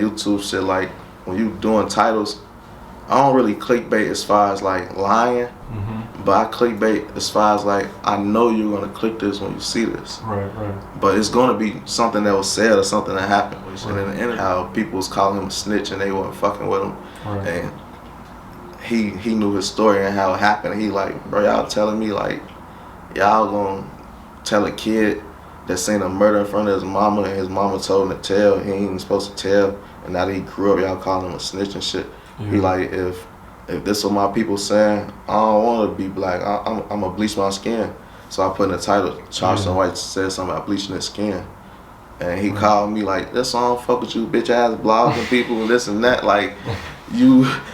YouTube shit, like when you doing titles, I don't really clickbait as far as like lying, but I clickbait as far as like I know you're gonna click this when you see this. Right. But it's gonna be something that was said or something that happened. Right. And in the internet, how people was calling him a snitch and they weren't fucking with him. Right. And he knew his story and how it happened. He like, bro, y'all telling me like y'all gonna tell a kid that seen a murder in front of his mama and his mama told him to tell, he ain't even supposed to tell, and now that he grew up, y'all calling him a snitch and shit. Yeah. He like, if this what my people saying, I don't want to be black. I'm gonna bleach my skin. So I put in the title, Charleston White said something about bleaching his skin. And he called me like, this song fuck with you bitch ass blogs and people and this and that. Like,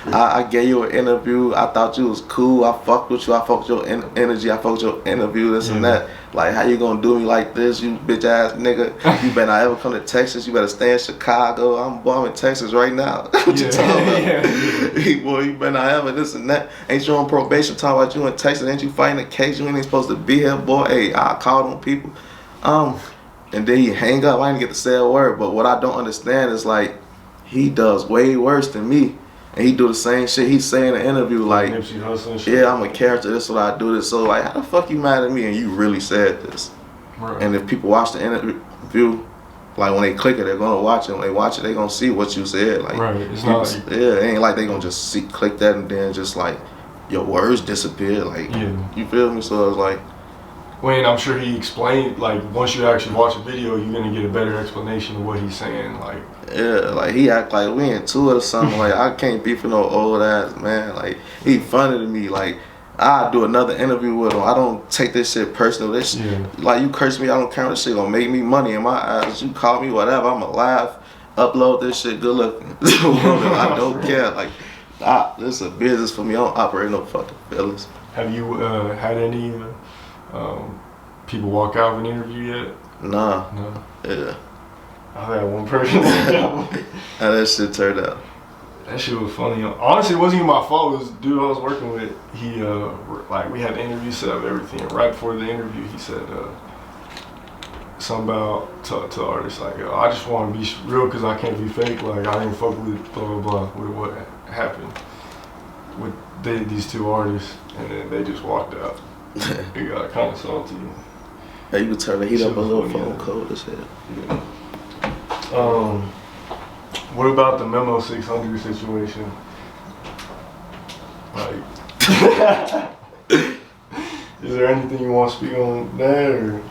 I gave you an interview. I thought you was cool. I fucked with you. I fucked with your energy. I fucked with your interview, this and that. Like, how you gonna do me like this, you bitch ass nigga? You better not ever come to Texas. You better stay in Chicago. I'm in Texas right now. What you talking about? Boy, you better not ever this and that. Ain't you on probation talking about you in Texas? Ain't you fighting a case? You ain't even supposed to be here, boy. Hey, I called on people. And then he hang up. I didn't get to say a word. But what I don't understand is like, he does way worse than me. And he do the same shit he say in the interview, like, yeah, I'm a character, this is what I do this. So like, how the fuck you mad at me and you really said this? Right. And if people watch the interview, like when they click it, they're gonna watch it. When they watch it, they gonna see what you said. Like, right. It's not like, it ain't like they gonna just click that and then just like your words disappear. Like, you feel me? So it's like, when I'm sure he explained, like once you actually watch a video, you're gonna get a better explanation of what he's saying. Like, yeah, like he act like we into it or something. Like, I can't be for no old ass man. Like, he funny to me. Like, I do another interview with him. I don't take this shit personal. This shit, like, you curse me, I don't count. This shit gonna make me money in my eyes. You call me whatever, I'ma laugh, upload this shit, good looking. I don't care. Like, this is a business for me. I don't operate no fucking feelings. Have you had any people walk out of an interview yet? Nah. No. Yeah. I had one person walk out. How that shit turned out? That shit was funny. Honestly, it wasn't even my fault. It was the dude I was working with. He, like, we had the interview set up, everything. Right before the interview, he said something about to artists, like, I just want to be real because I can't be fake. Like, I didn't fuck with blah, blah, blah, with what happened with these two artists. And then they just walked out. It got kind of salty. Hey, you could turn the heat up a little phone cold as hell. Yeah. What about the Memo 600 situation? Like, is there anything you want to speak on that, or?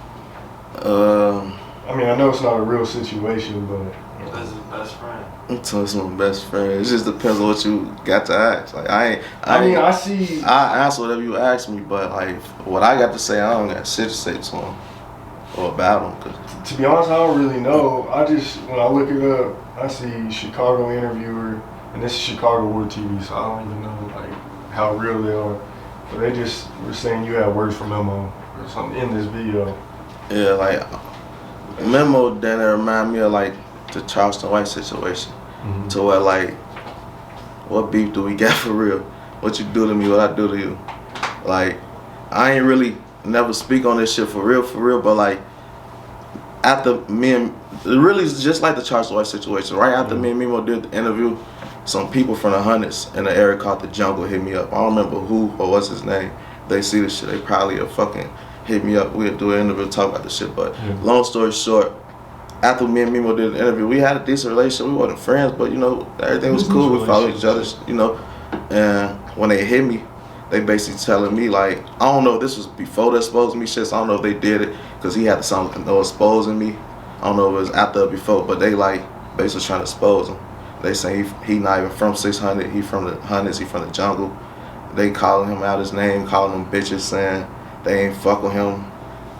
I mean, I know it's not a real situation, but. That's his best friend. I'm telling you, my best friend. It just depends on what you got to ask. Like, I answer whatever you ask me, but like what I got to say, I don't got shit to say to him or about him. To be honest, I don't really know. I just, when I look it up, I see Chicago Interviewer, and this is Chicago Word TV, so I don't even know like how real they are. But they just were saying you had words from Memo or something in this video. Yeah, like Memo then remind me of like the Charleston White situation. To where like, what beef do we got for real? What you do to me, what I do to you? Like, I ain't really never speak on this shit for real, but like, after me and, it really is just like the Charleston White situation. Right after me and Memo did the interview, some people from the hundreds in the area called the Jungle hit me up. I don't remember who or what's his name. They see this shit, they probably have fucking hit me up. We'll do an interview, talk about this shit, but long story short, after me and Memo did the interview, we had a decent relationship. We wasn't friends, but you know, everything was cool. We followed each other, you know. And when they hit me, they basically telling me like, I don't know if this was before they exposed me shit, so I don't know if they did it because he had something exposing me. I don't know if it was after or before, but they like basically trying to expose him. They say he not even from 600, he from the hundreds, he from the jungle. They calling him out his name, calling him bitches, saying they ain't fuck with him.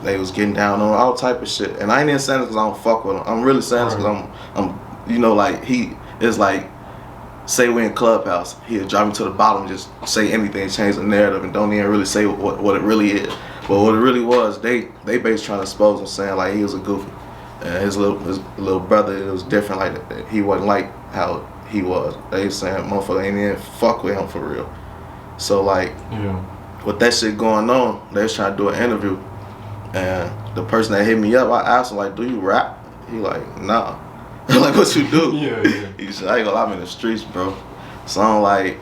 They was getting down on all type of shit, and I ain't even saying this because I don't fuck with him. I'm really saying this because I'm, you know, like he is like, say we in Clubhouse, he'll drop me to the bottom, just say anything, change the narrative, and don't even really say what it really is. But what it really was, they basically trying to expose him, saying like he was a goofy, and his little brother, it was different, like that. He wasn't like how he was. They saying motherfucker ain't even fuck with him for real. So like, with that shit going on, they was trying to do an interview. And the person that hit me up, I asked him like, "Do you rap?" He like, "Nah." Like, what you do? Yeah. He said, "I ain't gonna lie, I'm in the streets, bro." So I'm like,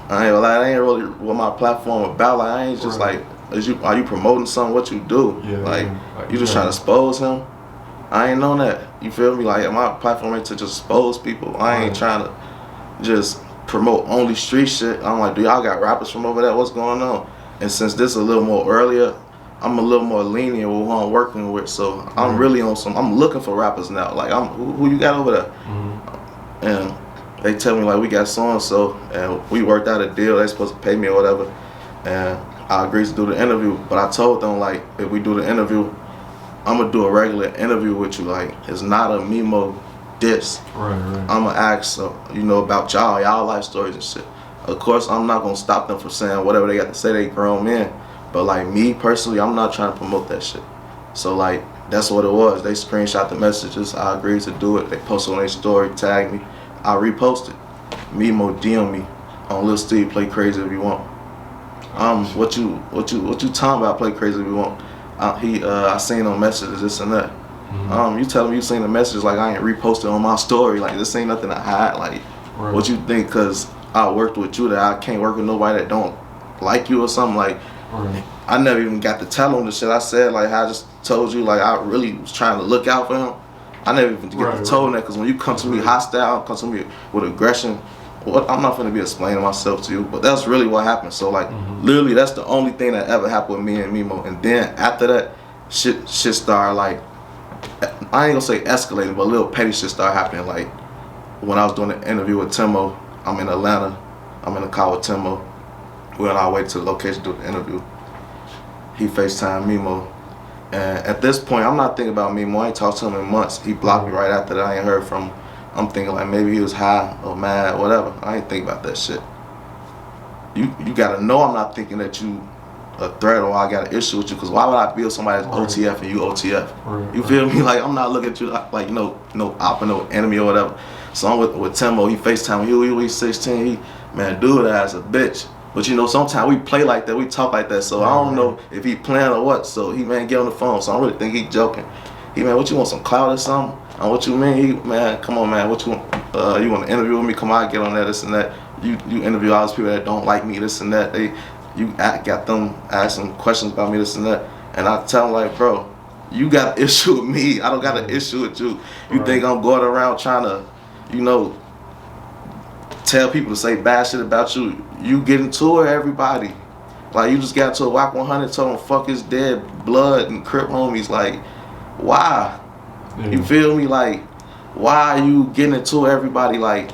I ain't gonna lie, that ain't really what my platform about. Like, I ain't just like, are you promoting something? What you do? Yeah, like you just trying to expose him? I ain't known that. You feel me? Like, my platform ain't to just expose people. I ain't trying to just promote only street shit. I'm like, do y'all got rappers from over there? What's going on? And since this is a little more earlier, I'm a little more lenient with who I'm working with. So I'm really on some. I'm looking for rappers now. Like, who you got over there? And they tell me like, we got so and so, and we worked out a deal. They supposed to pay me or whatever, and I agreed to do the interview. But I told them like, if we do the interview, I'm gonna do a regular interview with you. Like, it's not a Mimo diss. Right. I'm gonna ask, about y'all life stories and shit. Of course, I'm not gonna stop them from saying whatever they got to say. They grown men, but like me personally, I'm not trying to promote that shit. So like, that's what it was. They screenshot the messages. I agreed to do it. They posted on their story, tagged me. I reposted. Mimo DM me on Lil Steve, play crazy if you want. What you talking about? Play crazy if you want. I seen on messages this and that. You tell me you seen the messages, like I ain't reposted on my story. Like, this ain't nothing I hide. Like, what you think? Cause I worked with you that I can't work with nobody that don't like you or something. Like, I never even got to tell him the shit I said. Like, I just told you, like, I really was trying to look out for him. I never even get to tell him that, because when you come to me hostile, come to me with aggression, I'm not gonna be explaining myself to you, but that's really what happened. So like, literally, that's the only thing that ever happened with me and Mimo. And then after that, shit started like, I ain't gonna say escalating, but a little petty shit started happening. Like, when I was doing the interview with Timo, I'm in Atlanta, I'm in the car with Timo. We're on our way to the location to do the interview. He FaceTimed Mimo. And at this point, I'm not thinking about Mimo. I ain't talked to him in months. He blocked me right after that. I ain't heard from him. I'm thinking like, maybe he was high or mad, whatever. I ain't think about that shit. You gotta know I'm not thinking that you a threat or I got an issue with you, because why would I feel somebody's OTF and you OTF? You feel me? Like, I'm not looking at you like no op or no enemy or whatever. So I'm with Timo. He FaceTime me. He's 16. Man, dude, that's a bitch. But sometimes we play like that, we talk like that. So I don't know if he playing or what. So he, man, get on the phone. So I really think he joking. He, man, what you want, some clout or something? What you mean? He, man, come on, man. What you want? You want to interview with me? Come on, get on that, this and that. You interview all those people that don't like me, this and that. You got them asking questions about me, this and that. And I tell them like, bro, you got an issue with me. I don't got an issue with you. You think I'm going around trying to, tell people to say bad shit about you? You get into it, everybody. Like, you just got to a WAC 100, told him fuck his dead blood and Crip homies. Like, why? You feel me? Like, why are you getting into everybody? Like,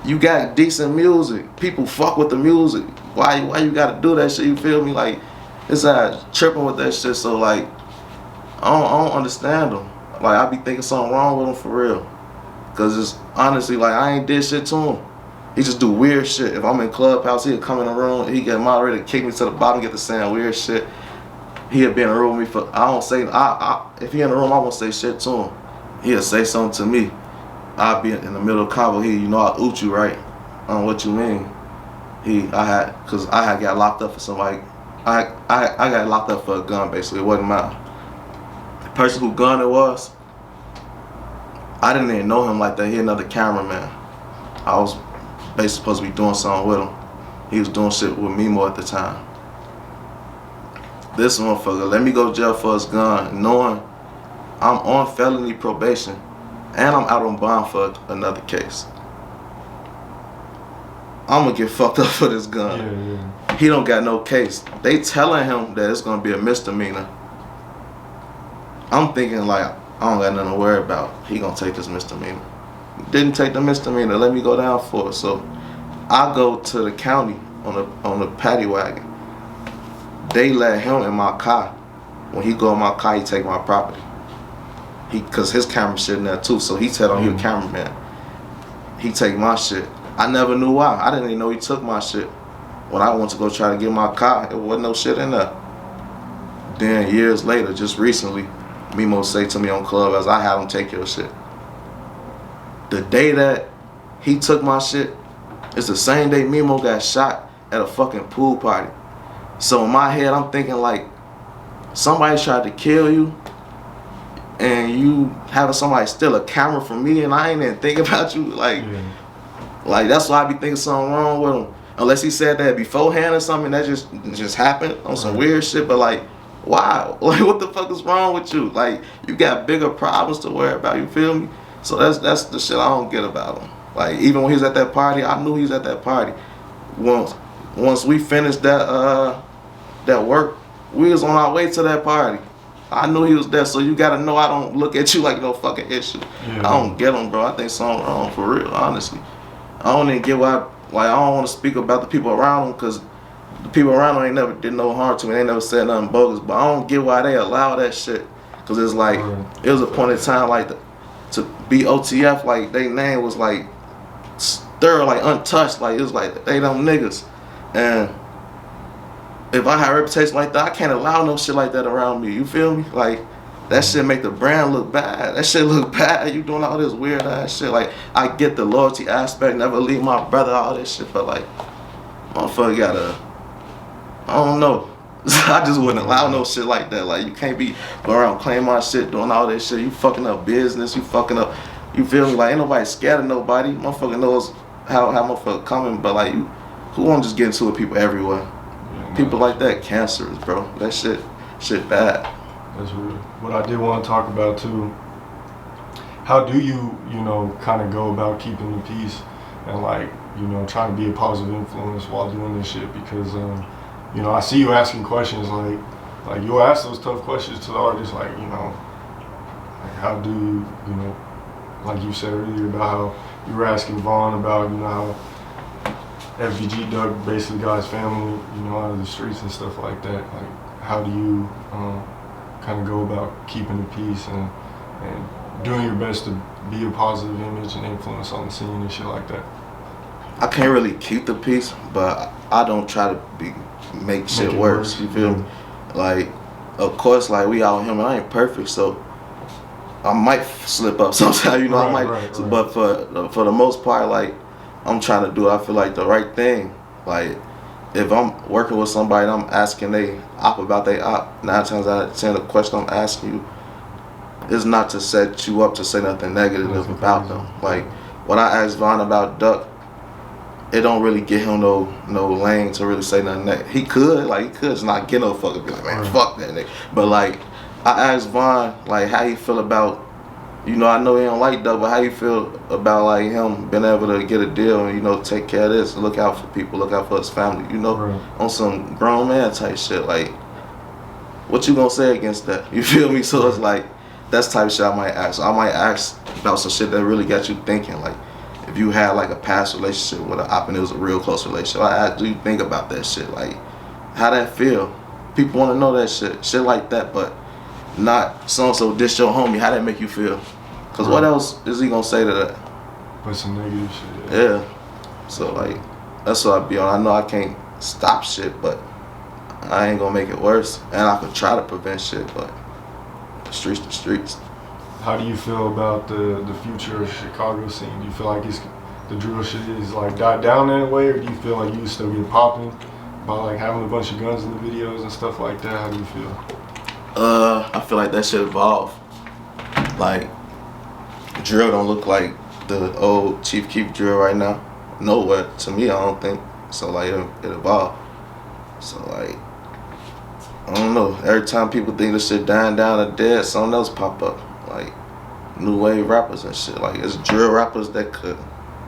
you got decent music. People fuck with the music. Why you gotta do that shit? You feel me? Like, it's tripping with that shit. So like, I don't understand them. Like, I be thinking something wrong with him for real. Cause it's honestly like, I ain't did shit to him. He just do weird shit. If I'm in Clubhouse, he'll come in the room, he get moderated, kick me to the bottom, get to saying weird shit. He'll be in the room with me for, I don't say, if he in the room, I won't say shit to him. He'll say something to me. I'll be in the middle of convo, I oot you, right? What you mean? Cause I had got locked up for somebody. I got locked up for a gun, basically. It wasn't mine. The person who gun it was, I didn't even know him like that. He another cameraman. I was basically supposed to be doing something with him. He was doing shit with Mimo at the time. This motherfucker let me go to jail for his gun, knowing I'm on felony probation and I'm out on bond for another case. I'm gonna get fucked up for this gun. He don't got no case. They telling him that it's gonna be a misdemeanor. I'm thinking like, I don't got nothing to worry about. He gonna take this misdemeanor. Didn't take the misdemeanor. Let me go down for it. So I go to the county on the paddy wagon. They let him in my car. When he go in my car, he take my property. Cause his camera's sitting there too. So he tell him he a cameraman. He take my shit. I never knew why. I didn't even know he took my shit. When I went to go try to get my car, there wasn't no shit in there. Then years later, just recently, Mimo say to me on Clubhouse, I had him take your shit. The day that he took my shit, it's the same day Mimo got shot at a fucking pool party. So in my head, I'm thinking like, somebody tried to kill you, and you having somebody steal a camera from me, and I ain't even think about you, like that's why I be thinking something wrong with him. Unless he said that beforehand or something, that just happened on some weird shit. But like, wow, like what the fuck is wrong with you? Like, you got bigger problems to worry about. You feel me? So that's the shit I don't get about him. Like, even when he was at that party, I knew he was at that party. Once we finished that work, we was on our way to that party. I knew he was there, so you gotta know I don't look at you like no fucking issue. I don't get him, bro. I think something wrong for real, honestly. I don't even get why. Like, I don't want to speak about the people around him, because the people around him ain't never did no harm to me. They never said nothing bogus. But I don't get why they allow that shit. Because it's like, it was a point in time, like, to be OTF, like, their name was like thorough, like untouched. Like, it was like, they them niggas. And if I have a reputation like that, I can't allow no shit like that around me. You feel me? Like, that shit make the brand look bad. That shit look bad. You doing all this weird ass shit. Like, I get the loyalty aspect, never leave my brother, all this shit. But like, motherfucker gotta, I don't know. I just wouldn't allow no shit like that. Like, you can't be going around claiming my shit, doing all this shit. You fucking up business. You fucking up. You feel me? Like, ain't nobody scared of nobody. Motherfucker knows how motherfucker coming. But like, who won't just get into it with people everywhere? People like that cancerous, bro. That shit bad. That's real. What I did want to talk about too, how do you kind of go about keeping the peace and like, trying to be a positive influence while doing this shit? Because, I see you asking questions like you'll ask those tough questions to the artists, like how do you, like you said earlier about how you were asking Vaughn about, how FBG Doug basically got his family, out of the streets and stuff like that. Like, how do you kind of go about keeping the peace and doing your best to be a positive image and influence on the scene and shit like that? I can't really keep the peace, but I don't try to make shit worse. You feel me? Like, of course, like, we all human. I ain't perfect, so I might slip up sometimes. I might. Right. But for the most part, like, I'm trying to do, I feel like, the right thing. Like, if I'm working with somebody and I'm asking they op about they op, 9 times out of 10 the question I'm asking you is not to set you up to say nothing negative about them. Like, when I asked Vaughn about Duck, it don't really get him no lane to really say nothing negative. He could just not get no fucking be like, man, fuck that nigga. But like, I asked Vaughn, like, how he feel about, I know he don't like Duck, but how you feel about like him being able to get a deal and take care of this, look out for people, look out for his family, on some grown man type shit. Like, what you gonna say against that? You feel me? So it's like, that's the type of shit I might ask. So I might ask about some shit that really got you thinking. Like, if you had like a past relationship with an op and it was a real close relationship, I ask, do you think about that shit? Like, how that feel? People want to know that shit like that, but not so-and-so dish your homie. How that make you feel? Because what else is he gonna say to that? But some negative shit. Yeah. So like, that's what I be on. I know I can't stop shit, but I ain't gonna make it worse. And I could try to prevent shit, but the streets. How do you feel about the future of Chicago scene? Do you feel like the drill shit is like died down in a way, or do you feel like you still get popping by like having a bunch of guns in the videos and stuff like that? How do you feel? I feel like that should evolve. Like, drill don't look like the old Chief Keef drill right now. Nowhere, to me, I don't think. So like, it evolved. So like, I don't know. Every time people think this shit dying down or dead, something else pop up. Like, new wave rappers and shit. Like, it's drill rappers that could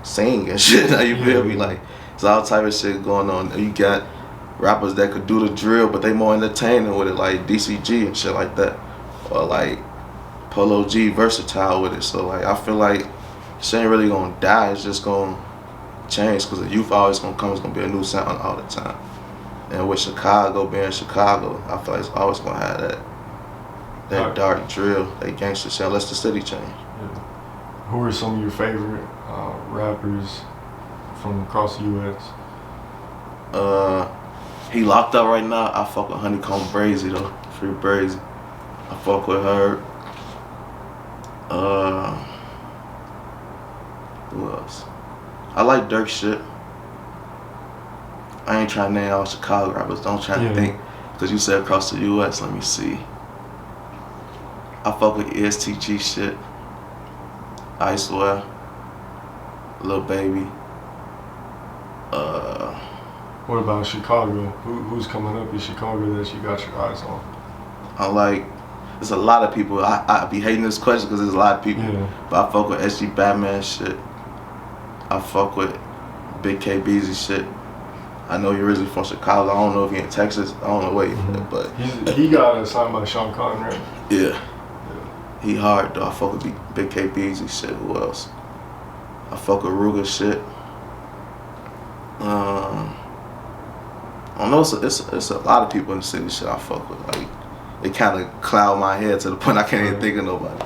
sing and shit. Now you feel me? Like, it's all type of shit going on. You got rappers that could do the drill, but they more entertaining with it, like DCG and shit like that, or like Polo G versatile with it. So like, I feel like shit ain't really gonna die. It's just gonna change, because the youth always gonna come. It's gonna be a new sound all the time. And with Chicago being Chicago, I feel like it's always gonna have that dark drill, that gangster shit, unless the city change. Yeah. Who are some of your favorite rappers from across the U.S.? He locked up right now. I fuck with Honeycomb Brazy though. Free Brazy. I fuck with her. Who else? I like Dirk shit. I ain't trying to name all Chicago rappers. Don't try to think. Cause you said across the U.S. Let me see. I fuck with ESTG shit. Icewear. Lil Baby. What about Chicago? Who's coming up in Chicago that you got your eyes on? I like. There's a lot of people. I be hating this question because there's a lot of people. Yeah. But I fuck with SG Batman shit. I fuck with Big K Beezy shit. I know you're originally from Chicago. I don't know if he in Texas. I don't know where he from, but he got signed by Sean Conn, right? yeah. He hard though. I fuck with Big K Beezy shit. Who else? I fuck with Ruger shit. I don't know. It's a lot of people in the city shit I fuck with. Like it kind of cloud my head to the point I can't even think of nobody.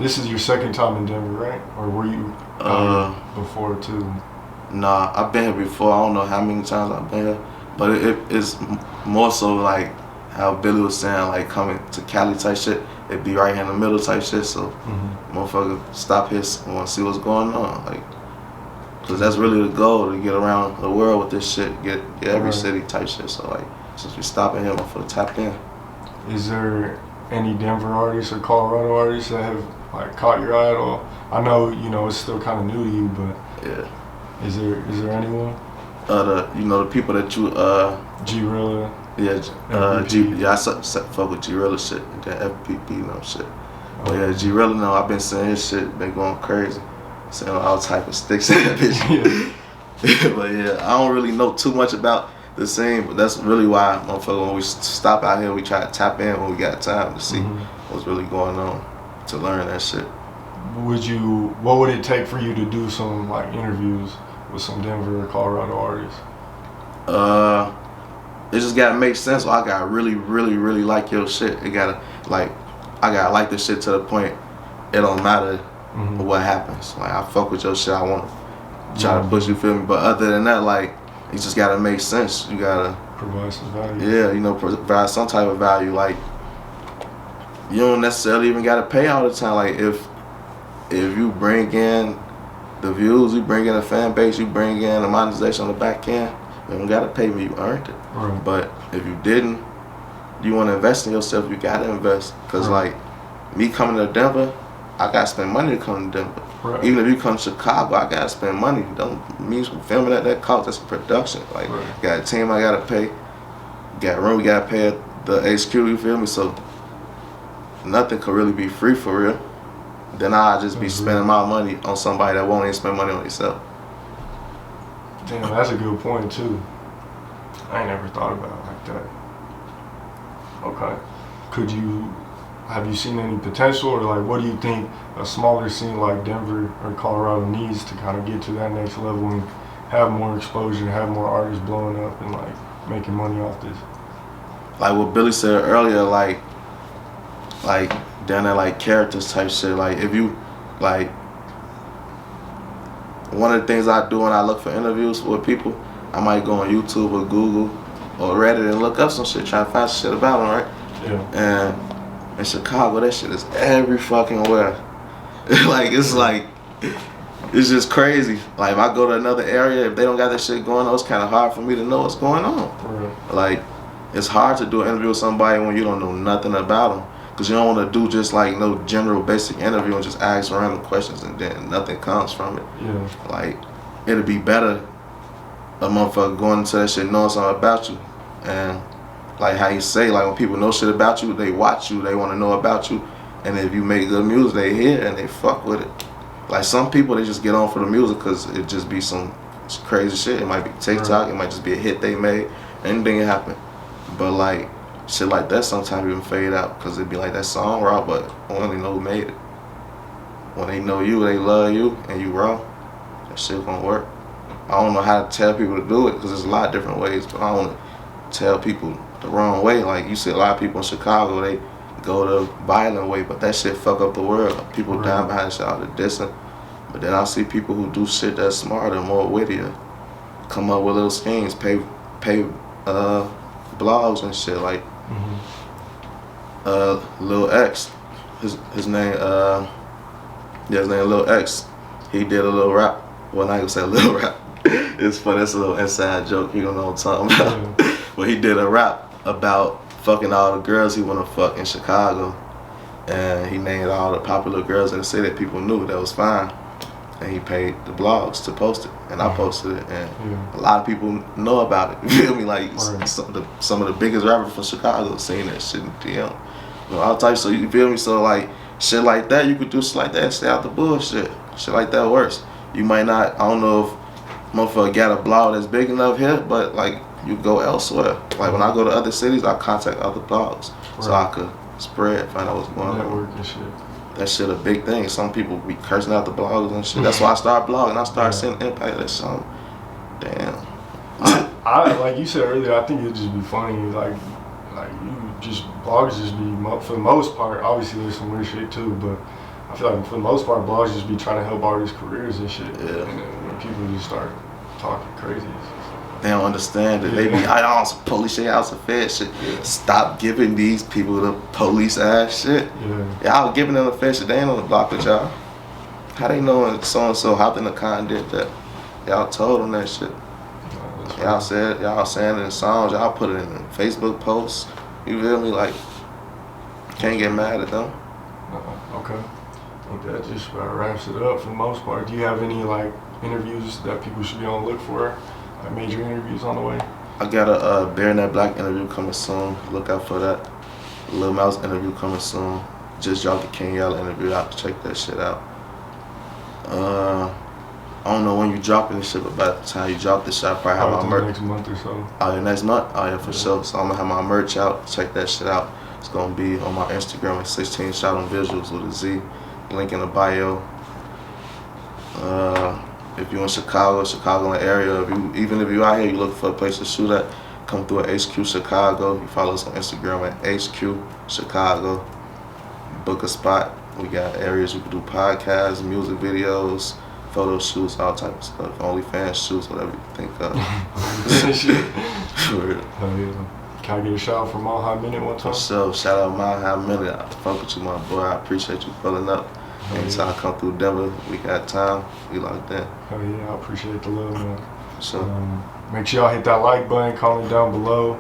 This is your second time in Denver, right? Or were you before too? Nah, I've been here before. I don't know how many times I've been here, but it's more so like how Billy was saying, like coming to Cali type shit. It'd be right here in the middle type shit. So motherfucker stop here and want to see what's going on, like, cause that's really the goal, to get around the world with this shit, get every city type shit. So like, since we stopping here, motherfucker tap in. Is there any Denver artists or Colorado artists that have like caught your eye at all? I know it's still kind of new to you, but yeah. Is there anyone? The people that you Geerilla. Yeah, I fuck with Geerilla shit, and then FBP shit. But yeah, Geerilla I've been saying his shit, been going crazy, saying all type of sticks in that bitch. But yeah, I don't really know too much about the scene, but that's really why, motherfucker, when we stop out here, we try to tap in when we got time to see what's really going on, to learn that shit. What would it take for you to do some like interviews with some Denver or Colorado artists? It just gotta make sense. I gotta really, really, really like your shit. I gotta like this shit to the point it don't matter what happens. Like I fuck with your shit. I wanna try to push you, feel me? But other than that, like, it just gotta make sense. You gotta provide some value. Yeah, provide some type of value. Like you don't necessarily even gotta pay all the time. Like if you bring in the views, you bring in a fan base, you bring in a monetization on the back end, you don't gotta pay me, you earned it. Right. But if you didn't, you wanna invest in yourself, you gotta invest. Cause like me coming to Denver, I gotta spend money to come to Denver. Right. Even if you come to Chicago, I gotta spend money. Don't mean filming at that cost, that's a production. Like got a team I gotta pay, got room, we gotta pay the HQ, you feel me? So nothing could really be free for real. Then I just be spending my money on somebody that won't even spend money on themselves. Damn, that's a good point too. I ain't never thought about it like that. Okay. Have you seen any potential, or like what do you think a smaller scene like Denver or Colorado needs to kind of get to that next level and have more exposure, have more artists blowing up and like making money off this? Like what Billy said earlier, like down there, like characters type shit. Like if you like, one of the things I do when I look for interviews with people, I might go on YouTube or Google or Reddit and look up some shit, try to find some shit about them, right? Yeah. And in Chicago, that shit is every fucking where. It's just crazy. Like if I go to another area, if they don't got that shit going on, it's kind of hard for me to know what's going on. Right. Like it's hard to do an interview with somebody when you don't know nothing about them. Cause you don't want to do just like no general basic interview and just ask random questions and then nothing comes from it. Yeah. Like it'd be better a motherfucker going into that shit knowing something about you. And like how you say, like when people know shit about you, they watch you, they want to know about you. And if you make good music, they hear and they fuck with it. Like some people, they just get on for the music cause it just be some crazy shit. It might be TikTok, it might just be a hit they made, anything can happen. But like shit like that sometimes even fade out because it'd be like that song raw, but only know who made it. When they know you, they love you, and you raw, that shit gonna work. I don't know how to tell people to do it because there's a lot of different ways, but I don't want to tell people the wrong way. Like you see a lot of people in Chicago, they go the violent way, but that shit fuck up the world. People dying behind shit out of distance. But then I see people who do shit that's smarter, more wittier, come up with little schemes, pay blogs and shit like. Lil X, his name Lil X. He did a little rap. Well, I ain't gonna say a little rap. It's funny. That's a little inside joke. You don't know what I'm talking about. Well, he did a rap about fucking all the girls he wanna fuck in Chicago, and he named all the popular girls in the city that people knew that was fine, and he paid the blogs to post it, and I posted it, and a lot of people know about it. You feel me? Like some of the biggest rappers from Chicago seen that shit in DM. You know, all types. So you feel me? So like shit like that, you could do shit like that. Stay out the bullshit. Shit like that works. You might not. I don't know if motherfucker got a blog that's big enough here, but like you go elsewhere. Like when I go to other cities, I contact other blogs so I could spread, find out what's going on. Network and shit. That shit a big thing. Some people be cursing out the blogs and shit. That's why I started blogging. I started seeing impact. That's something. Damn. I like you said earlier. I think it'd just be funny. Like you just blogs just be for the most part. Obviously, there's some weird shit too, but I feel like for the most part, blogs just be trying to help artists' careers and shit. Yeah. And then when people just start talking crazy. They don't understand it. They be on some police shit, out some fed shit. Stop giving these people the police ass shit. Y'all giving them the fed shit. They ain't on the block with y'all. How they knowing so and so hopped in the car and did that? Y'all told them that shit. Y'all said y'all saying it in songs. Y'all put it in Facebook posts. You feel me? Like can't get mad at them. Okay. I think that just about wraps it up for the most part. Do you have any like interviews that people should be on the look for? Like major interviews on the way? I got a Barenet Black interview coming soon. Look out for that. Lil Mouse interview coming soon. Just dropped the King Yella interview out. Check that shit out. I don't know when you dropping this shit, but by the time you drop this shit, I probably have my merch. Next month or so. Oh, yeah, next month? Oh, yeah, for sure. So I'm gonna have my merch out. Check that shit out. It's gonna be on my Instagram at 16ShotEm Visuals with a Z. Link in the bio. If you're in Chicago in the area, even if you out here, you look for a place to shoot at, come through at HQ Chicago. You follow us on Instagram at HQ Chicago. Book a spot. We got areas you can do podcasts, music videos, photo shoots, all type of stuff. OnlyFans shoots, whatever you think of. For real. Hell yeah. Can I get a shout out from Mile High Minute one time? So shout out Mile High Minute. I fuck with you, my boy. I appreciate you pulling up. Anytime I come through Denver, we got time. We locked in. Hell yeah, I appreciate the love, man. So make sure y'all hit that like button, comment down below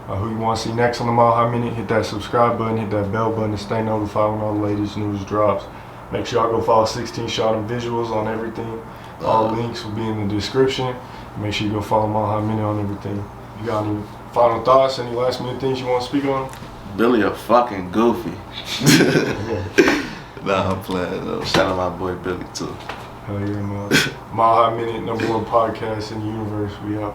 who you want to see next on the Mile High Minute. Hit that subscribe button, hit that bell button to stay notified when all the latest news drops. Make sure y'all go follow 16ShotEm Visuals on everything. All links will be in the description. Make sure you go follow Mile High Minute on everything. You got any final thoughts, any last minute things you want to speak on? Billy a fucking goofy. Nah, I'm playing though. Shout out my boy Billy too. Hell yeah, man. Mile High Minute, #1 podcast in the universe. We out.